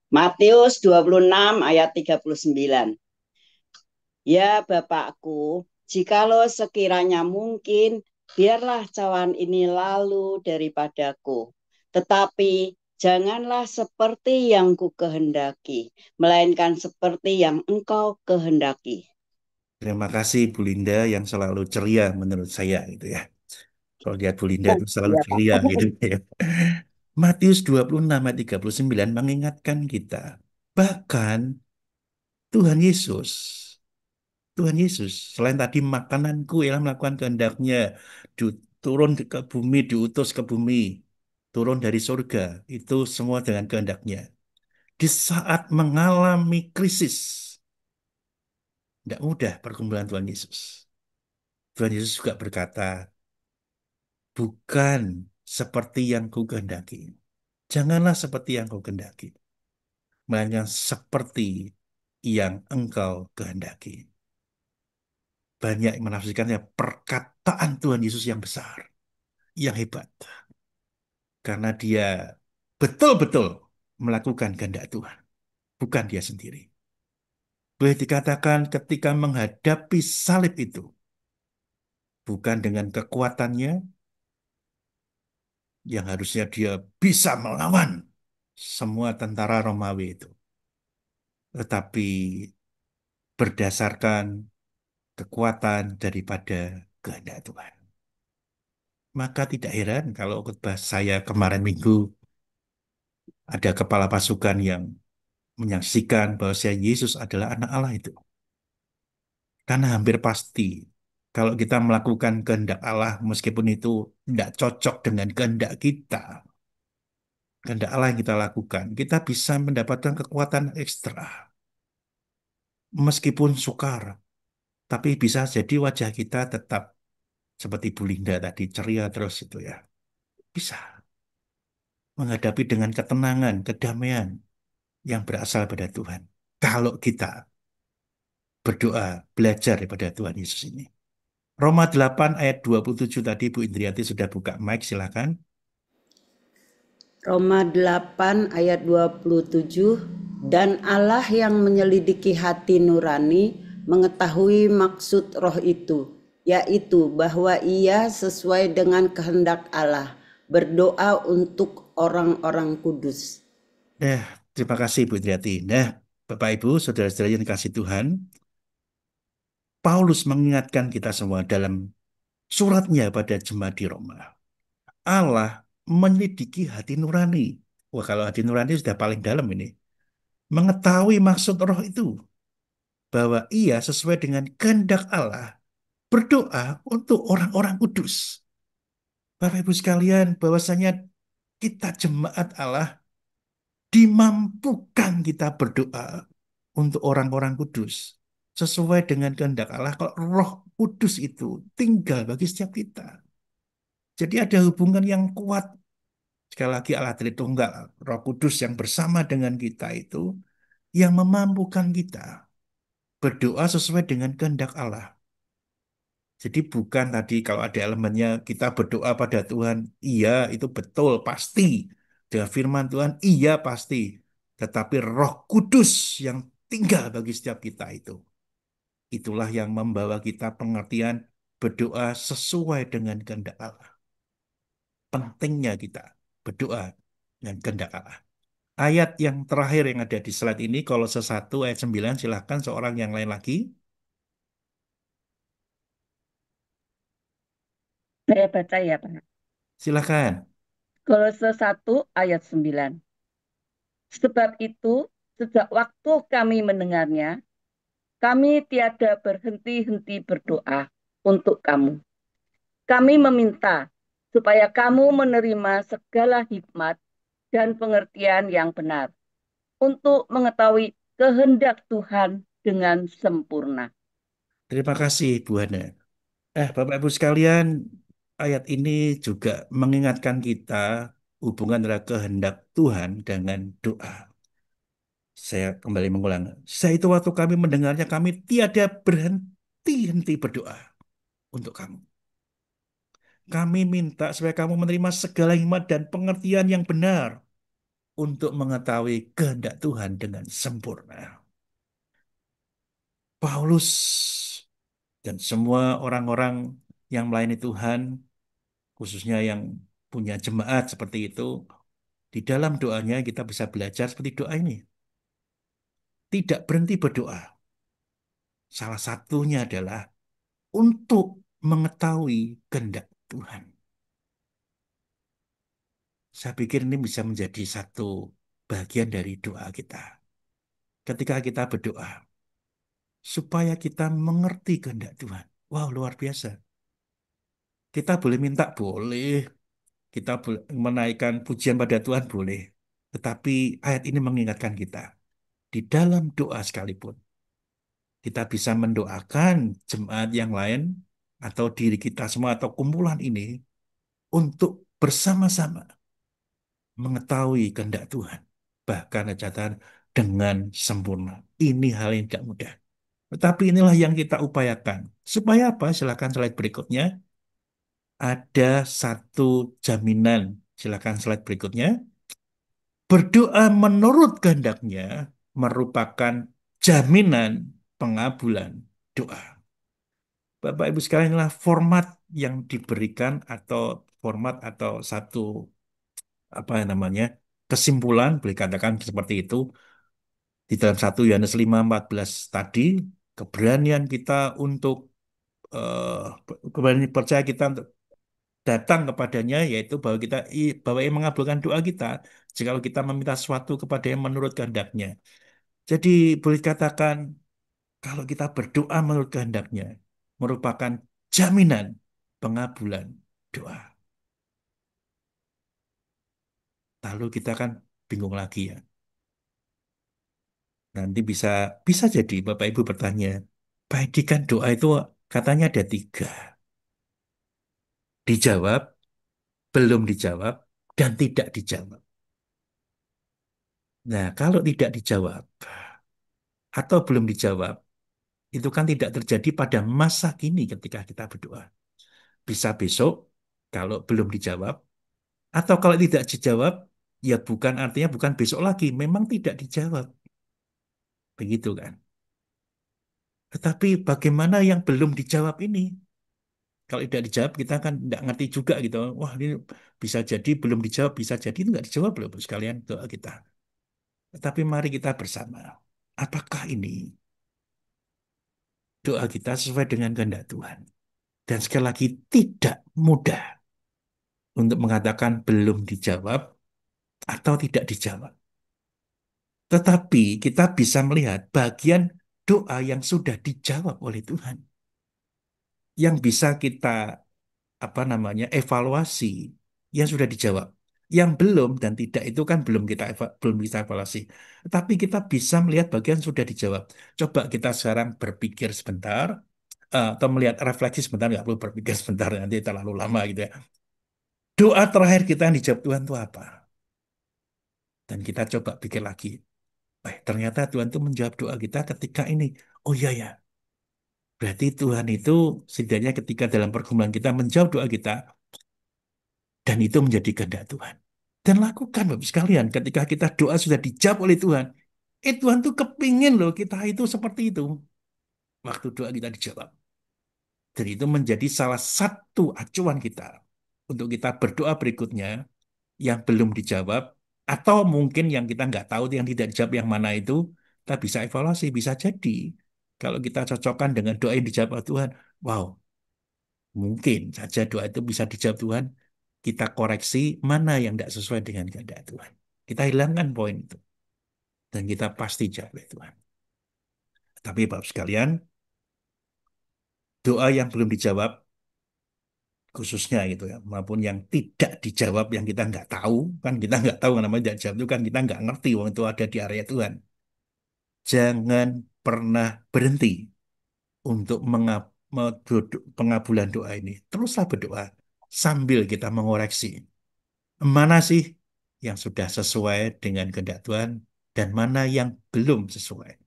Matius 26 ayat 39. Ya Bapakku, jikalau sekiranya mungkin, biarlah cawan ini lalu daripadaku. Tetapi janganlah seperti yang ku kehendaki, melainkan seperti yang engkau kehendaki. Terima kasih Bu Linda yang selalu ceria menurut saya gitu ya. Kalau lihat Bu Linda itu selalu Ya, Pak. ceria gitu ya. Matius 26 ayat 39 mengingatkan kita. Bahkan Tuhan Yesus, Tuhan Yesus, selain tadi makananku ialah melakukan kehendaknya, turun ke bumi, diutus ke bumi, turun dari surga, itu semua dengan kehendaknya. Di saat mengalami krisis, tidak mudah pergumulan Tuhan Yesus. Tuhan Yesus juga berkata, bukan seperti yang ku kehendaki. Janganlah seperti yang kau kehendaki, melainkan seperti yang engkau kehendaki. Banyak yang menafsirkannya perkataan Tuhan Yesus yang besar, yang hebat. Karena dia betul-betul melakukan kehendak Tuhan, bukan dia sendiri. Boleh dikatakan ketika menghadapi salib itu, bukan dengan kekuatannya, yang harusnya dia bisa melawan semua tentara Romawi itu. Tetapi berdasarkan kekuatan daripada kehendak Tuhan. Maka tidak heran kalau khotbah saya kemarin minggu ada kepala pasukan yang menyaksikan bahwa Yesus adalah anak Allah itu. Karena hampir pasti kalau kita melakukan kehendak Allah meskipun itu tidak cocok dengan kehendak kita, kehendak Allah yang kita lakukan, kita bisa mendapatkan kekuatan ekstra. Meskipun sukar, tapi bisa jadi wajah kita tetap seperti Bu Linda tadi, ceria terus itu ya. Bisa menghadapi dengan ketenangan, kedamaian yang berasal pada Tuhan. Kalau kita berdoa, belajar daripada Tuhan Yesus ini. Roma 8 ayat 27 tadi Bu Indriati sudah buka mic, silakan. Roma 8 ayat 27, dan Allah yang menyelidiki hati nurani mengetahui maksud roh itu, yaitu bahwa ia sesuai dengan kehendak Allah, berdoa untuk orang-orang kudus. Terima kasih Bu Indriati. Bapak Ibu, saudara-saudara yang dikasih Tuhan, Paulus mengingatkan kita semua dalam suratnya pada jemaat di Roma. Allah menyelidiki hati nurani. Wah, kalau hati nurani sudah paling dalam ini. Mengetahui maksud roh itu. Bahwa ia sesuai dengan kehendak Allah berdoa untuk orang-orang kudus. Bapak Ibu sekalian, bahwasanya kita jemaat Allah dimampukan kita berdoa untuk orang-orang kudus. sesuai dengan kehendak Allah kalau Roh Kudus itu tinggal bagi setiap kita. Jadi ada hubungan yang kuat. Sekali lagi Allah Tritunggal, Roh Kudus yang bersama dengan kita itu yang memampukan kita berdoa sesuai dengan kehendak Allah. Jadi bukan tadi kalau ada elemennya kita berdoa pada Tuhan, iya itu betul, pasti. Dengan firman Tuhan, iya pasti. Tetapi Roh Kudus yang tinggal bagi setiap kita itu. Itulah yang membawa kita pengertian berdoa sesuai dengan kehendak Allah. Pentingnya kita berdoa dengan kehendak Allah. Ayat yang terakhir yang ada di slide ini, Kolose 1 ayat 9, silahkan seorang yang lain lagi. Saya baca ya, Pak. Silahkan. Kolose 1 ayat 9. Sebab itu, sejak waktu kami mendengarnya, kami tiada berhenti-henti berdoa untuk kamu. Kami meminta supaya kamu menerima segala hikmat dan pengertian yang benar untuk mengetahui kehendak Tuhan dengan sempurna. Terima kasih, Bu Hana. Bapak Ibu sekalian, ayat ini juga mengingatkan kita hubungan antara kehendak Tuhan dengan doa. Saya kembali mengulang. Saya itu waktu kami mendengarnya, kami tiada berhenti-henti berdoa untuk kamu. Kami minta supaya kamu menerima segala hikmat dan pengertian yang benar untuk mengetahui kehendak Tuhan dengan sempurna. Paulus dan semua orang-orang yang melayani Tuhan, khususnya yang punya jemaat seperti itu, di dalam doanya kita bisa belajar seperti doa ini. Tidak berhenti berdoa. Salah satunya adalah untuk mengetahui kehendak Tuhan. Saya pikir ini bisa menjadi satu bagian dari doa kita. Ketika kita berdoa, supaya kita mengerti kehendak Tuhan. Wow, luar biasa. Kita boleh minta, boleh. Kita menaikkan pujian pada Tuhan, boleh. Tetapi ayat ini mengingatkan kita, di dalam doa sekalipun, kita bisa mendoakan jemaat yang lain, atau diri kita semua, atau kumpulan ini, untuk bersama-sama mengetahui kehendak Tuhan. Bahkan catatan dengan sempurna. Ini hal yang tidak mudah. Tetapi inilah yang kita upayakan. Supaya apa? Silakan slide berikutnya. Ada satu jaminan. Silakan slide berikutnya. Berdoa menurut kehendaknya merupakan jaminan pengabulan doa. Bapak Ibu sekalian, inilah format yang diberikan atau format atau satu apa namanya kesimpulan, boleh katakan seperti itu, di dalam 1 Yohanes 5:14 tadi, keberanian kita untuk keberanian percaya kita untuk datang kepadanya, yaitu bahwa ia mengabulkan doa kita jikalau kita meminta sesuatu kepadanya menurut kehendaknya. Jadi boleh katakan kalau kita berdoa menurut kehendaknya merupakan jaminan pengabulan doa. Lalu kita kan bingung lagi ya. Nanti bisa bisa jadi Bapak Ibu bertanya, Pak Edi, kan doa itu katanya ada 3. Dijawab, belum dijawab, dan tidak dijawab. Nah, kalau tidak dijawab atau belum dijawab, itu kan tidak terjadi pada masa kini ketika kita berdoa. Bisa besok kalau belum dijawab, atau kalau tidak dijawab, ya bukan artinya bukan besok lagi, memang tidak dijawab. Begitu kan? Tetapi bagaimana yang belum dijawab ini? Kalau tidak dijawab, kita kan tidak ngerti juga gitu. Wah, ini bisa jadi belum dijawab, bisa jadi itu nggak dijawab loh, Bu, sekalian doa kita. Tetapi mari kita bersama. Apakah ini doa kita sesuai dengan kehendak Tuhan? Dan sekali lagi tidak mudah untuk mengatakan belum dijawab atau tidak dijawab. Tetapi kita bisa melihat bagian doa yang sudah dijawab oleh Tuhan. Yang bisa kita evaluasi yang sudah dijawab. Yang belum dan tidak itu kan belum kita evaluasi. Tapi kita bisa melihat bagian sudah dijawab. Coba kita sekarang berpikir sebentar, atau melihat refleksi sebentar, nggak perlu berpikir sebentar, nanti terlalu lama gitu ya. Doa terakhir kita yang dijawab Tuhan itu apa? Dan kita coba pikir lagi. Ternyata Tuhan itu menjawab doa kita ketika ini. Oh iya ya, berarti Tuhan itu setidaknya ketika dalam pergumulan kita menjawab doa kita, dan itu menjadi kehendak Tuhan. Dan lakukan Bapak sekalian, ketika kita doa sudah dijawab oleh Tuhan, Tuhan tuh kepingin loh kita itu seperti itu. Waktu doa kita dijawab. Dan itu menjadi salah satu acuan kita untuk kita berdoa berikutnya yang belum dijawab, atau mungkin yang kita nggak tahu yang tidak dijawab yang mana itu, kita bisa evaluasi, bisa jadi. Kalau kita cocokkan dengan doa yang dijawab oleh Tuhan, wow, mungkin saja doa itu bisa dijawab Tuhan, kita koreksi mana yang tidak sesuai dengan kehendak Tuhan. Kita hilangkan poin itu. Dan kita pasti jawab oleh Tuhan. Tapi Bapak sekalian, doa yang belum dijawab, khususnya gitu ya, maupun yang tidak dijawab, yang kita nggak tahu, kan kita nggak tahu namanya tidak dijawab itu kan kita nggak ngerti wong itu ada di area Tuhan. Jangan pernah berhenti untuk pengabulan doa ini. Teruslah berdoa sambil kita mengoreksi. Mana sih yang sudah sesuai dengan kehendak Tuhan dan mana yang belum sesuai.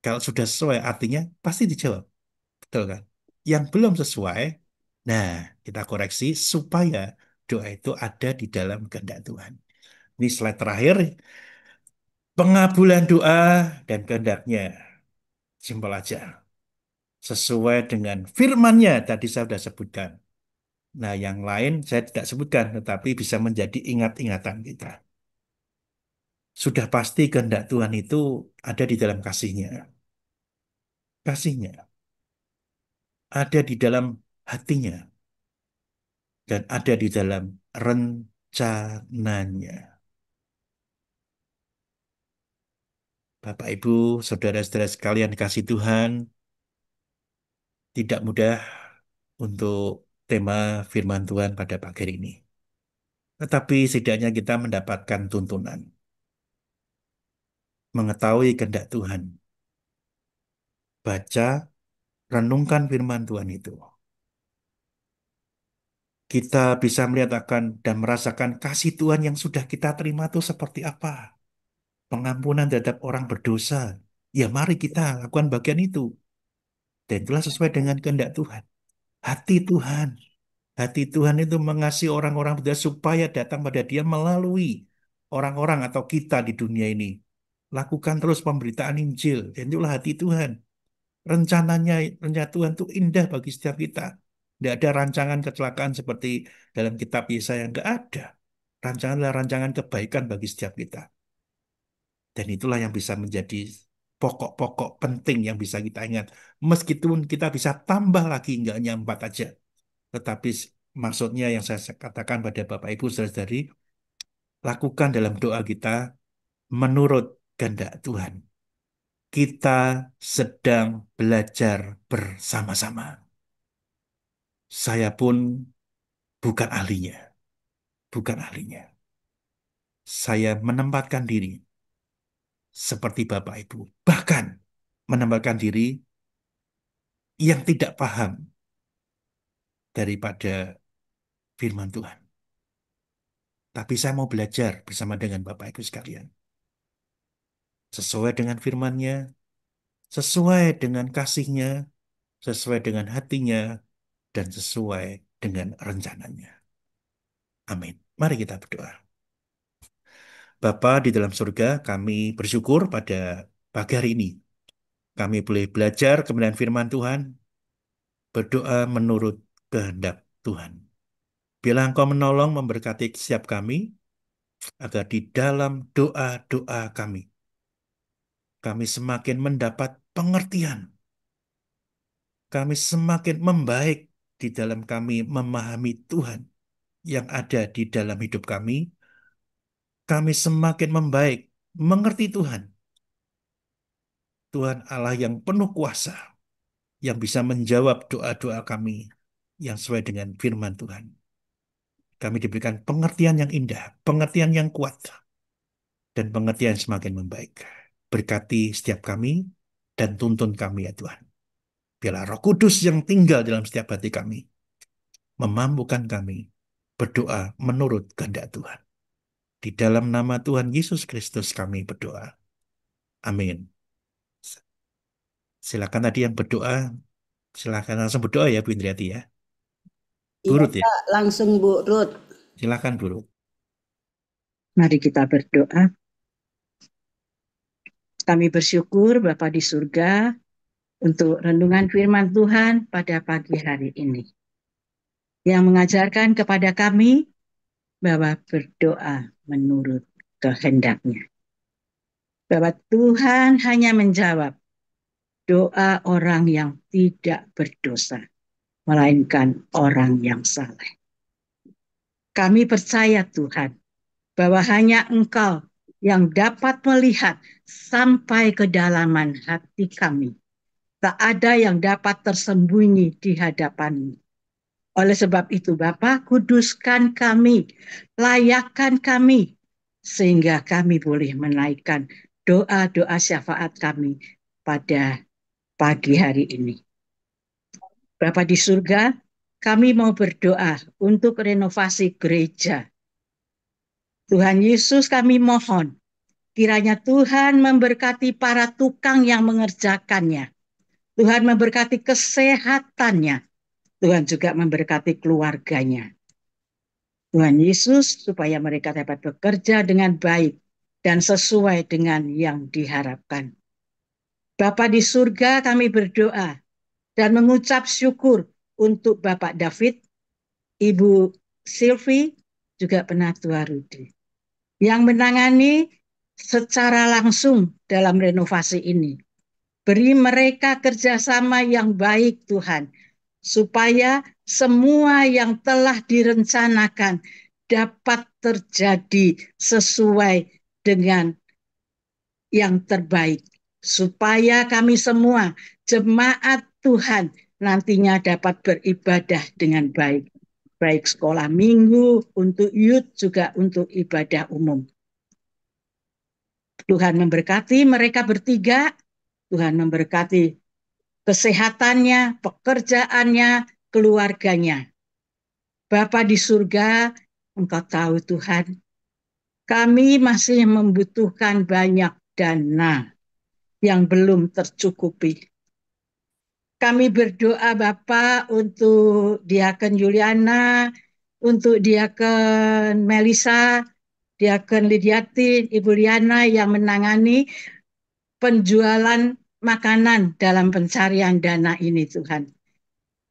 Kalau sudah sesuai artinya pasti dijawab. Betul kan? Yang belum sesuai, nah kita koreksi supaya doa itu ada di dalam kehendak Tuhan. Ini slide terakhir, pengabulan doa dan kehendaknya. Simpel aja. Sesuai dengan firman-Nya tadi saya sudah sebutkan. Nah, yang lain saya tidak sebutkan, tetapi bisa menjadi ingat-ingatan kita. Sudah pasti kehendak Tuhan itu ada di dalam kasih-Nya. Kasih-Nya ada di dalam hatinya dan ada di dalam rencananya. Bapak, Ibu, saudara-saudara sekalian kasih Tuhan, tidak mudah untuk tema firman Tuhan pada pagi hari ini. Tetapi setidaknya kita mendapatkan tuntunan, mengetahui kehendak Tuhan, baca, renungkan firman Tuhan itu. Kita bisa melihat akan dan merasakan kasih Tuhan yang sudah kita terima itu seperti apa. Pengampunan terhadap orang berdosa. Ya mari kita lakukan bagian itu. Dan itulah sesuai dengan kehendak Tuhan. Hati Tuhan. Hati Tuhan itu mengasihi orang-orang berdosa supaya datang pada Dia melalui orang-orang atau kita di dunia ini. Lakukan terus pemberitaan Injil. Dan itulah hati Tuhan. Rencana Tuhan itu indah bagi setiap kita. Tidak ada rancangan kecelakaan seperti dalam kitab Yesaya, yang tidak ada. Rancangan adalah rancangan kebaikan bagi setiap kita. Dan itulah yang bisa menjadi pokok-pokok penting yang bisa kita ingat. Meskipun kita bisa tambah lagi, nggak hanya 4 aja. Tetapi maksudnya yang saya katakan pada Bapak Ibu Saudari, lakukan dalam doa kita menurut kehendak Tuhan. Kita sedang belajar bersama-sama. Saya pun bukan ahlinya, bukan ahlinya. Saya menempatkan diri seperti Bapak Ibu, bahkan menempatkan diri yang tidak paham daripada firman Tuhan. Tapi saya mau belajar bersama dengan Bapak Ibu sekalian. Sesuai dengan firman-Nya, sesuai dengan kasih-Nya, sesuai dengan hatinya, dan sesuai dengan rencananya. Amin. Mari kita berdoa. Bapa di dalam surga, kami bersyukur pada pagi hari ini. Kami boleh belajar kebenaran firman Tuhan, berdoa menurut kehendak Tuhan. Biarlah Engkau menolong memberkati setiap kami, agar di dalam doa-doa kami semakin mendapat pengertian. Kami semakin membaik di dalam kami memahami Tuhan yang ada di dalam hidup kami. Kami semakin membaik mengerti Tuhan. Tuhan Allah yang penuh kuasa, yang bisa menjawab doa-doa kami yang sesuai dengan firman Tuhan. Kami diberikan pengertian yang indah, pengertian yang kuat, dan pengertian semakin membaik. Berkati setiap kami dan tuntun kami ya Tuhan. Biarlah Roh Kudus yang tinggal dalam setiap hati kami memampukan kami berdoa menurut kehendak Tuhan. Di dalam nama Tuhan Yesus Kristus kami berdoa. Amin. Silakan tadi yang berdoa, silakan langsung berdoa ya Bu Indriati ya. Bu Iya, Ruth ya, Kak, langsung Bu Ruth. silakan Bu Ruth. Mari kita berdoa. Kami bersyukur Bapa di surga untuk renungan firman Tuhan pada pagi hari ini, yang mengajarkan kepada kami bahwa berdoa menurut kehendak-Nya. Bahwa Tuhan hanya menjawab doa orang yang tidak berdosa, melainkan orang yang saleh. Kami percaya Tuhan, bahwa hanya Engkau yang dapat melihat sampai kedalaman hati kami. Tak ada yang dapat tersembunyi di hadapan-Mu. Oleh sebab itu Bapa, kuduskan kami, layakkan kami, sehingga kami boleh menaikkan doa-doa syafaat kami pada pagi hari ini. Bapa di surga, kami mau berdoa untuk renovasi gereja. Tuhan Yesus, kami mohon, kiranya Tuhan memberkati para tukang yang mengerjakannya. Tuhan memberkati kesehatannya. Tuhan juga memberkati keluarganya. Tuhan Yesus, supaya mereka dapat bekerja dengan baik dan sesuai dengan yang diharapkan. Bapa di surga, kami berdoa dan mengucap syukur untuk Bapak David, Ibu Sylvie, juga Penatua Rudi, yang menangani secara langsung dalam renovasi ini. Beri mereka kerjasama yang baik Tuhan, supaya semua yang telah direncanakan dapat terjadi sesuai dengan yang terbaik. Supaya kami semua jemaat Tuhan nantinya dapat beribadah dengan baik. Baik sekolah minggu, untuk youth, juga untuk ibadah umum. Tuhan memberkati mereka bertiga, Tuhan memberkati kesehatannya, pekerjaannya, keluarganya. Bapa di surga, Engkau tahu Tuhan, kami masih membutuhkan banyak dana yang belum tercukupi. Kami berdoa Bapa untuk Diaken Juliana, untuk Diaken Melisa, Diaken Lidiatin, Ibu Liana yang menangani penjualan makanan dalam pencarian dana ini Tuhan.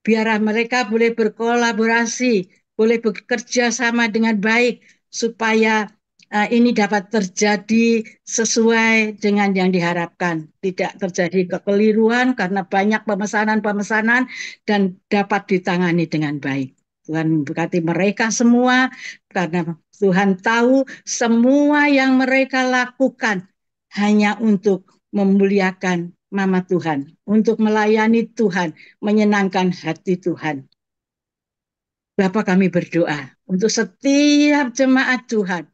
Biar mereka boleh berkolaborasi, boleh bekerja sama dengan baik, supaya ini dapat terjadi sesuai dengan yang diharapkan. Tidak terjadi kekeliruan karena banyak pemesanan-pemesanan dan dapat ditangani dengan baik. Tuhan memberkati mereka semua, karena Tuhan tahu semua yang mereka lakukan hanya untuk memuliakan Mama Tuhan, untuk melayani Tuhan, menyenangkan hati Tuhan. Bapa, kami berdoa untuk setiap jemaat Tuhan.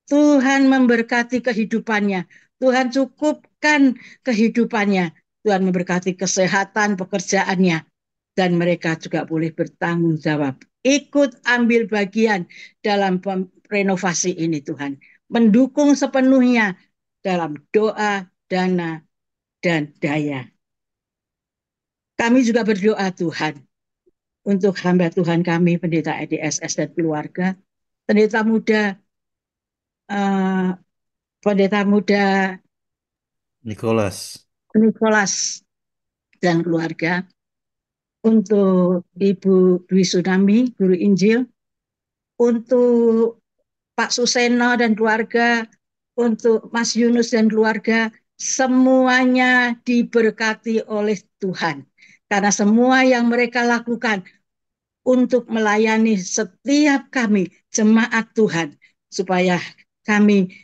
Tuhan memberkati kehidupannya. Tuhan cukupkan kehidupannya. Tuhan memberkati kesehatan pekerjaannya. Dan mereka juga boleh bertanggung jawab. Ikut ambil bagian dalam renovasi ini Tuhan. Mendukung sepenuhnya dalam doa, dana, dan daya. Kami juga berdoa Tuhan untuk hamba Tuhan kami, Pendeta EDSS dan keluarga, pendeta muda Nicholas dan keluarga, untuk Ibu Dwi Tsunami, Guru Injil, untuk Pak Suseno dan keluarga, untuk Mas Yunus dan keluarga, semuanya diberkati oleh Tuhan. Karena semua yang mereka lakukan untuk melayani setiap kami, jemaat Tuhan, supaya kami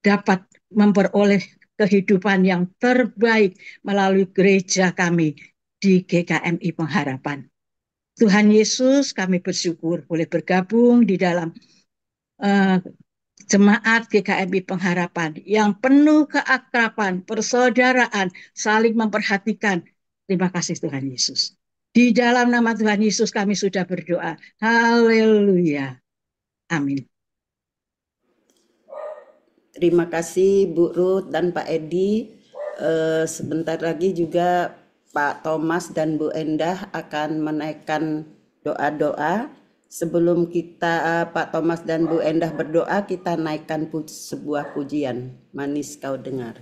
dapat memperoleh kehidupan yang terbaik melalui gereja kami di GKMI Pengharapan. Tuhan Yesus, kami bersyukur boleh bergabung di dalam jemaat GKMI Pengharapan yang penuh keakraban, persaudaraan, saling memperhatikan. Terima kasih Tuhan Yesus. Di dalam nama Tuhan Yesus kami sudah berdoa. Haleluya. Amin. Terima kasih Bu Ruth dan Pak Edi. Sebentar lagi juga Pak Thomas dan Bu Endah akan menaikkan doa-doa. Sebelum kita Pak Thomas dan Bu Endah berdoa, kita naikkan sebuah pujian. Manis kau dengar.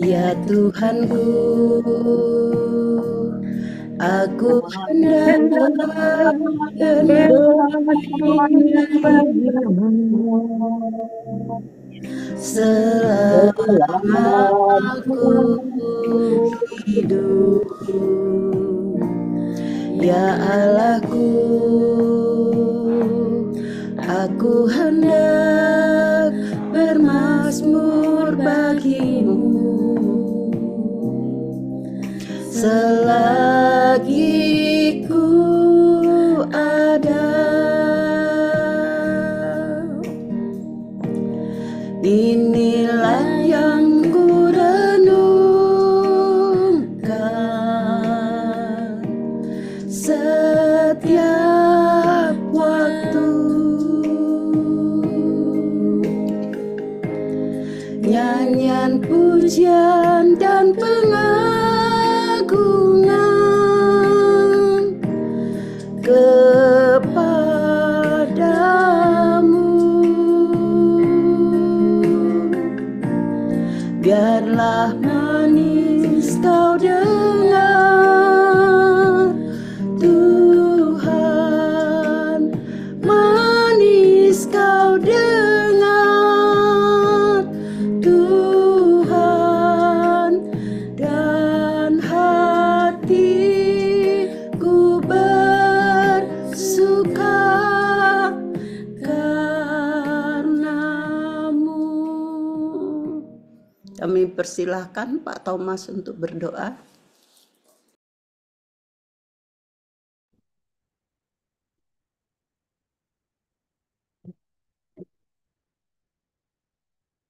Ya Tuhanku, aku hendak selama aku hidup. Ya Allahku, aku hendak bermazmur bagimu selagi ku ada. Inilah yang ku renungkan setiap waktu. Nyanyian pujian dan pengagungan kepadamu. Biarlah manis kau dengar, Tuhan, manis kau dengar, Tuhan, dan hatiku bersuka karenamu. Kami persilahkan Pak Thomas untuk berdoa.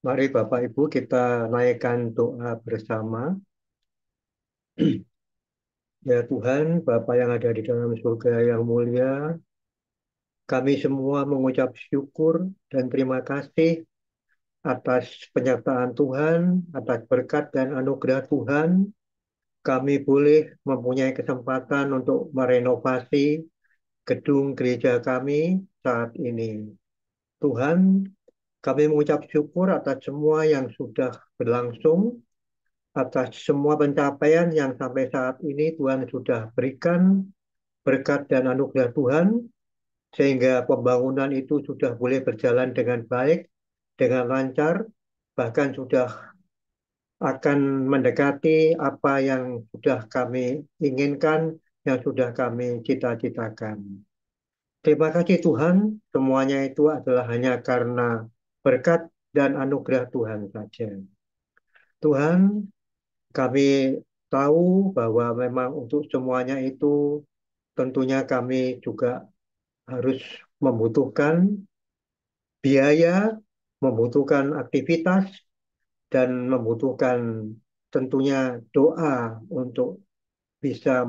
Mari Bapak Ibu kita naikkan doa bersama. Ya Tuhan, Bapa yang ada di dalam surga yang mulia, kami semua mengucap syukur dan terima kasih atas penyertaan Tuhan, atas berkat dan anugerah Tuhan. Kami boleh mempunyai kesempatan untuk merenovasi gedung gereja kami saat ini. Tuhan, kami mengucap syukur atas semua yang sudah berlangsung, atas semua pencapaian yang sampai saat ini Tuhan sudah berikan berkat dan anugerah Tuhan, sehingga pembangunan itu sudah boleh berjalan dengan baik, dengan lancar, bahkan sudah akan mendekati apa yang sudah kami inginkan, yang sudah kami cita-citakan. Terima kasih Tuhan, semuanya itu adalah hanya karena berkat dan anugerah Tuhan saja. Tuhan, kami tahu bahwa memang untuk semuanya itu tentunya kami juga harus membutuhkan biaya, membutuhkan aktivitas, dan membutuhkan tentunya doa untuk bisa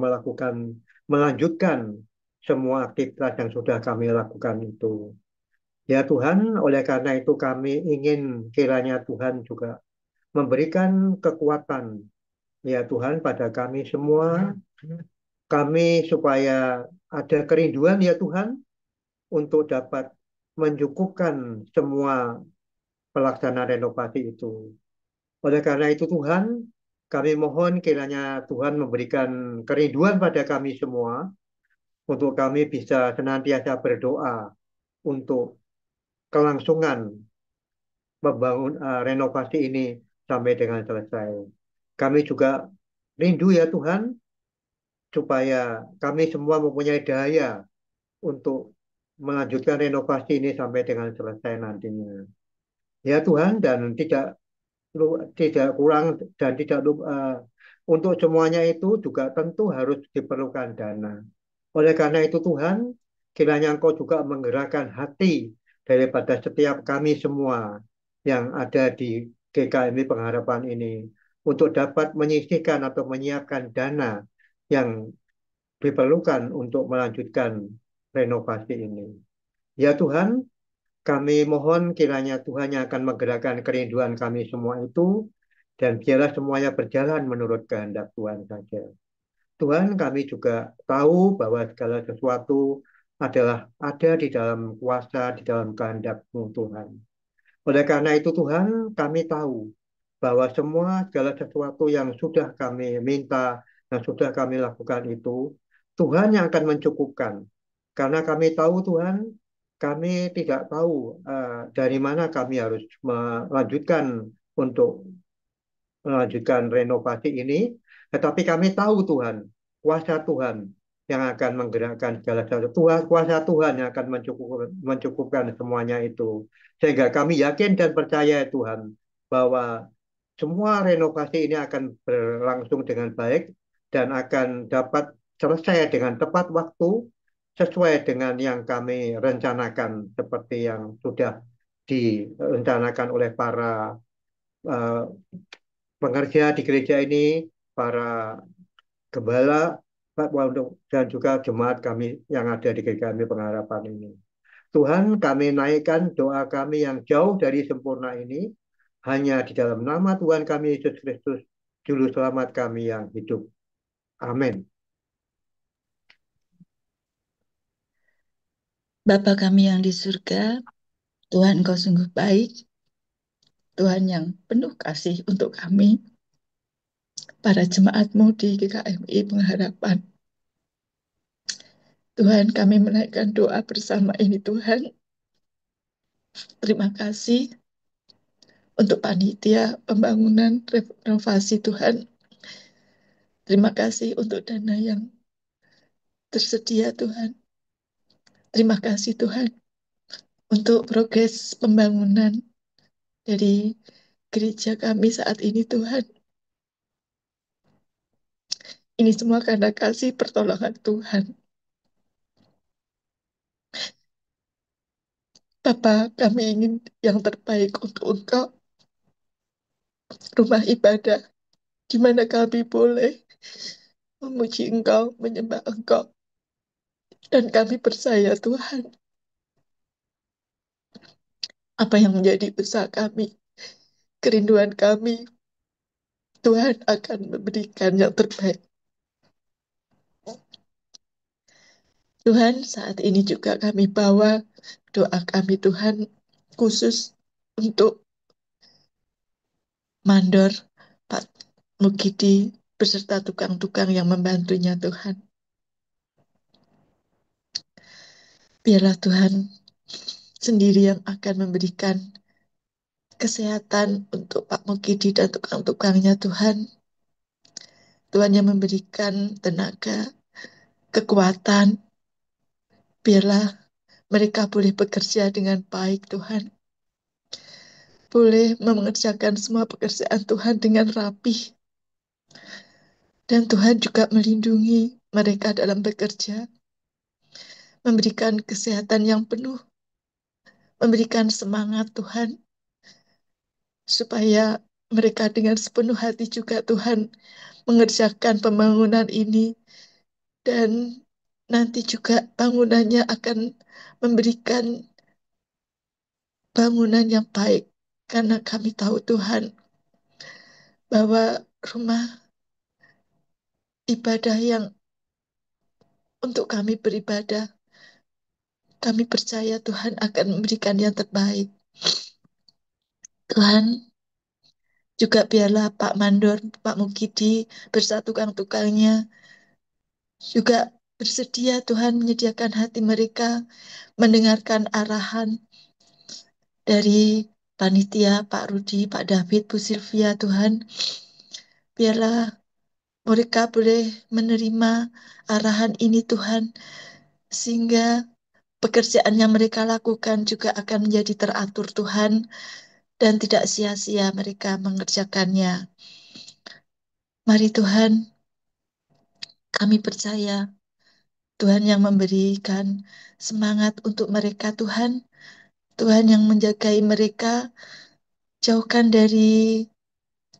melanjutkan semua aktivitas yang sudah kami lakukan itu. Ya Tuhan, oleh karena itu kami ingin kiranya Tuhan juga memberikan kekuatan, ya Tuhan, pada kami semua, kami supaya ada kerinduan ya Tuhan, untuk dapat mencukupkan semua pelaksanaan renovasi itu. Oleh karena itu Tuhan, kami mohon kiranya Tuhan memberikan kerinduan pada kami semua, untuk kami bisa senantiasa berdoa untuk kelangsungan membangun renovasi ini sampai dengan selesai. Kami juga rindu ya Tuhan, supaya kami semua mempunyai daya untuk melanjutkan renovasi ini sampai dengan selesai nantinya. Ya Tuhan, dan tidak kurang dan tidak untuk semuanya itu juga tentu harus diperlukan dana. Oleh karena itu Tuhan, kiranya Engkau juga menggerakkan hati daripada setiap kami semua yang ada di GKMI Pengharapan ini untuk dapat menyisihkan atau menyiapkan dana yang diperlukan untuk melanjutkan renovasi ini. Ya Tuhan, kami mohon kiranya Tuhan yang akan menggerakkan kerinduan kami semua itu, dan biarlah semuanya berjalan menurut kehendak Tuhan saja. Tuhan, kami juga tahu bahwa segala sesuatu adalah ada di dalam kuasa, di dalam kehendak-Mu Tuhan. Oleh karena itu Tuhan, kami tahu bahwa semua segala sesuatu yang sudah kami minta, yang sudah kami lakukan itu, Tuhan yang akan mencukupkan. Karena kami tahu Tuhan, kami tidak tahu dari mana kami harus melanjutkan renovasi ini, tetapi kami tahu Tuhan, kuasa Tuhan yang akan menggerakkan segala sesuatu. Kuasa Tuhan yang akan mencukupkan semuanya itu. Sehingga kami yakin dan percaya Tuhan bahwa semua renovasi ini akan berlangsung dengan baik dan akan dapat selesai dengan tepat waktu sesuai dengan yang kami rencanakan seperti yang sudah direncanakan oleh para uh, pengerja di gereja ini, para gembala, dan juga jemaat kami yang ada di gereja kami Pengharapan ini. Tuhan, kami naikkan doa kami yang jauh dari sempurna ini hanya di dalam nama Tuhan kami Yesus Kristus, Juru Selamat kami yang hidup. Amin. Bapa kami yang di surga, Tuhan Engkau sungguh baik, Tuhan yang penuh kasih untuk kami, para jemaat-Mu di GKMI Pengharapan. Tuhan, kami menaikkan doa bersama ini Tuhan. Terima kasih untuk panitia pembangunan renovasi Tuhan. Terima kasih untuk dana yang tersedia Tuhan. Terima kasih Tuhan untuk progres pembangunan dari gereja kami saat ini Tuhan. Ini semua karena kasih pertolongan Tuhan. Bapa, kami ingin yang terbaik untuk Engkau. Rumah ibadah, di mana kami boleh memuji Engkau, menyembah Engkau. Dan kami percaya Tuhan, apa yang menjadi usaha kami, kerinduan kami, Tuhan akan memberikan yang terbaik. Tuhan, saat ini juga kami bawa doa kami Tuhan khusus untuk mandor Pak Mukidi beserta tukang-tukang yang membantunya Tuhan. Biarlah Tuhan sendiri yang akan memberikan kesehatan untuk Pak Mukidi dan tukang-tukangnya Tuhan. Tuhan yang memberikan tenaga, kekuatan. Biarlah mereka boleh bekerja dengan baik Tuhan. Boleh mengerjakan semua pekerjaan Tuhan dengan rapih. Dan Tuhan juga melindungi mereka dalam bekerja. Memberikan kesehatan yang penuh. Memberikan semangat Tuhan. Supaya mereka dengan sepenuh hati juga Tuhan mengerjakan pembangunan ini. Dan nanti juga bangunannya akan memberikan bangunan yang baik. Karena kami tahu Tuhan bahwa rumah ibadah yang untuk kami beribadah, kami percaya Tuhan akan memberikan yang terbaik. Tuhan, juga biarlah Pak Mandor, Pak Mukidi, bersama tukang-tukangnya, juga bersedia Tuhan menyediakan hati mereka, mendengarkan arahan dari panitia, Pak Rudi, Pak David, Bu Sylvia, Tuhan. Biarlah mereka boleh menerima arahan ini Tuhan, sehingga pekerjaan yang mereka lakukan juga akan menjadi teratur Tuhan, dan tidak sia-sia mereka mengerjakannya. Mari Tuhan, kami percaya Tuhan yang memberikan semangat untuk mereka Tuhan, Tuhan yang menjagai mereka, jauhkan dari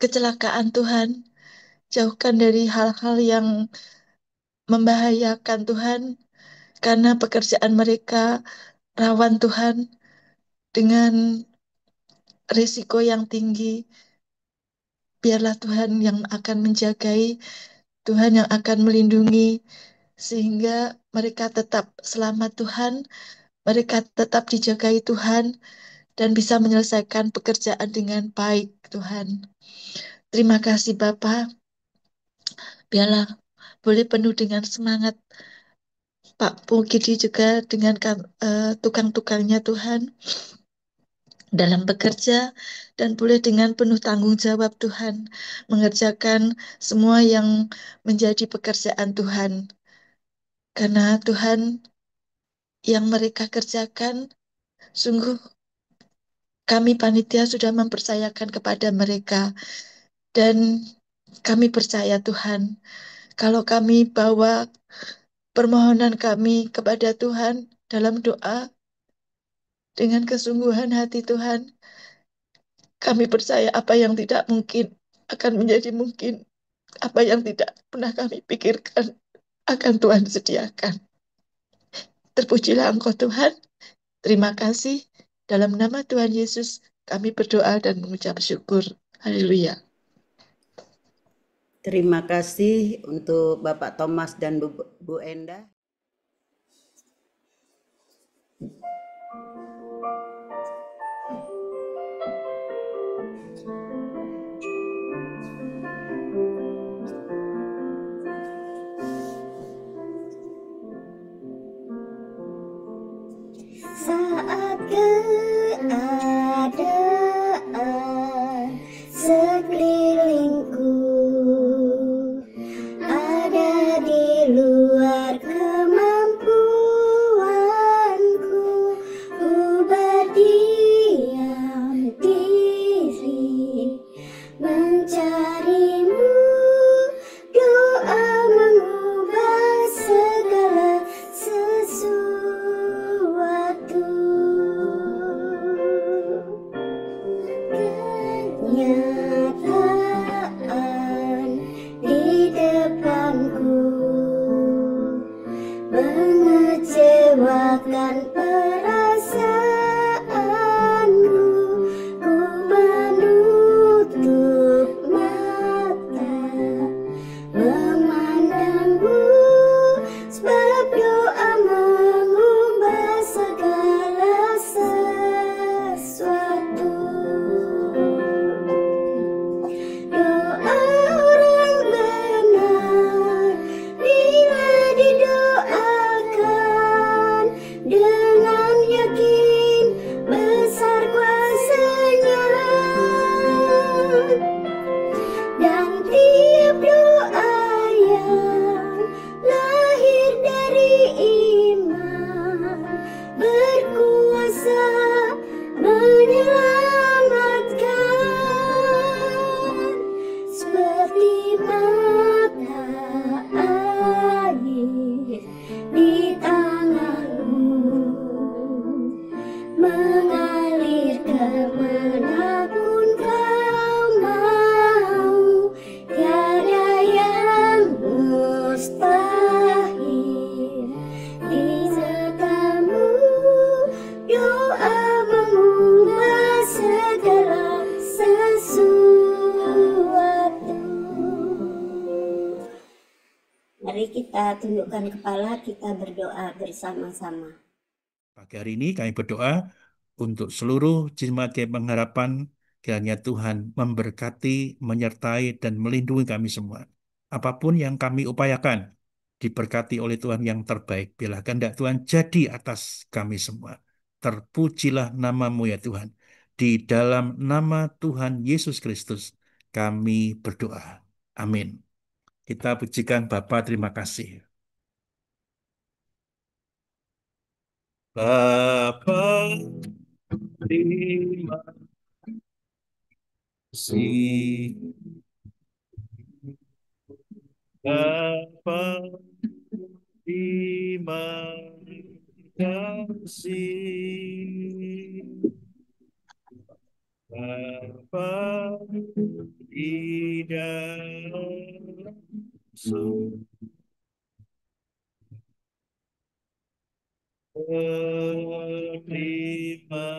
kecelakaan Tuhan, jauhkan dari hal-hal yang membahayakan Tuhan, karena pekerjaan mereka rawan Tuhan dengan risiko yang tinggi. Biarlah Tuhan yang akan menjagai, Tuhan yang akan melindungi, sehingga mereka tetap selamat Tuhan, mereka tetap dijagai Tuhan, dan bisa menyelesaikan pekerjaan dengan baik Tuhan. Terima kasih Bapa. Biarlah boleh penuh dengan semangat Pak Pugidi juga dengan tukang-tukangnya Tuhan dalam bekerja, dan boleh dengan penuh tanggung jawab Tuhan mengerjakan semua yang menjadi pekerjaan Tuhan, karena Tuhan yang mereka kerjakan sungguh kami panitia sudah mempercayakan kepada mereka, dan kami percaya Tuhan, kalau kami bawa permohonan kami kepada Tuhan dalam doa dengan kesungguhan hati Tuhan, kami percaya apa yang tidak mungkin akan menjadi mungkin. Apa yang tidak pernah kami pikirkan akan Tuhan sediakan. Terpujilah Engkau Tuhan. Terima kasih. Dalam nama Tuhan Yesus kami berdoa dan mengucap syukur. Haleluya. Terima kasih untuk Bapak Thomas dan Bu Enda. Saat keadaan sekelilingku ada di luar kemampuanku, ku berdiam diri mencarimu. Doa mengubah segala sesuatu. Kenyataan di depanku mengecewakan perasaanku. Ku menutup mata memandangmu, sebab doa mengubah segala sesuatu. Doa orang benar bila didoakan dengan yakin besar kuasanya, dan tiap doa yang lahir dari iman berkuasa menyelamatkan, seperti mata air di tanganmu mengalir kemanapun kau mau. Tiada yang mustahil di sertamu. Doa mengubah segala sesuatu. Mari kita tundukkan kepala, kita berdoa bersama-sama. Pagi hari ini kami berdoa untuk seluruh jemaat GKI Pengharapan, kiranya Tuhan memberkati, menyertai, dan melindungi kami semua. Apapun yang kami upayakan, diberkati oleh Tuhan yang terbaik. Bila kehendak Tuhan jadi atas kami semua. Terpujilah nama-Mu ya Tuhan. Di dalam nama Tuhan Yesus Kristus, kami berdoa. Amin. Kita pujikan Bapa, terima kasih. Bapa, terima kasih. Bapa, terima kasih. Bapa, di dalam terima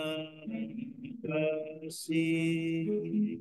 kasih.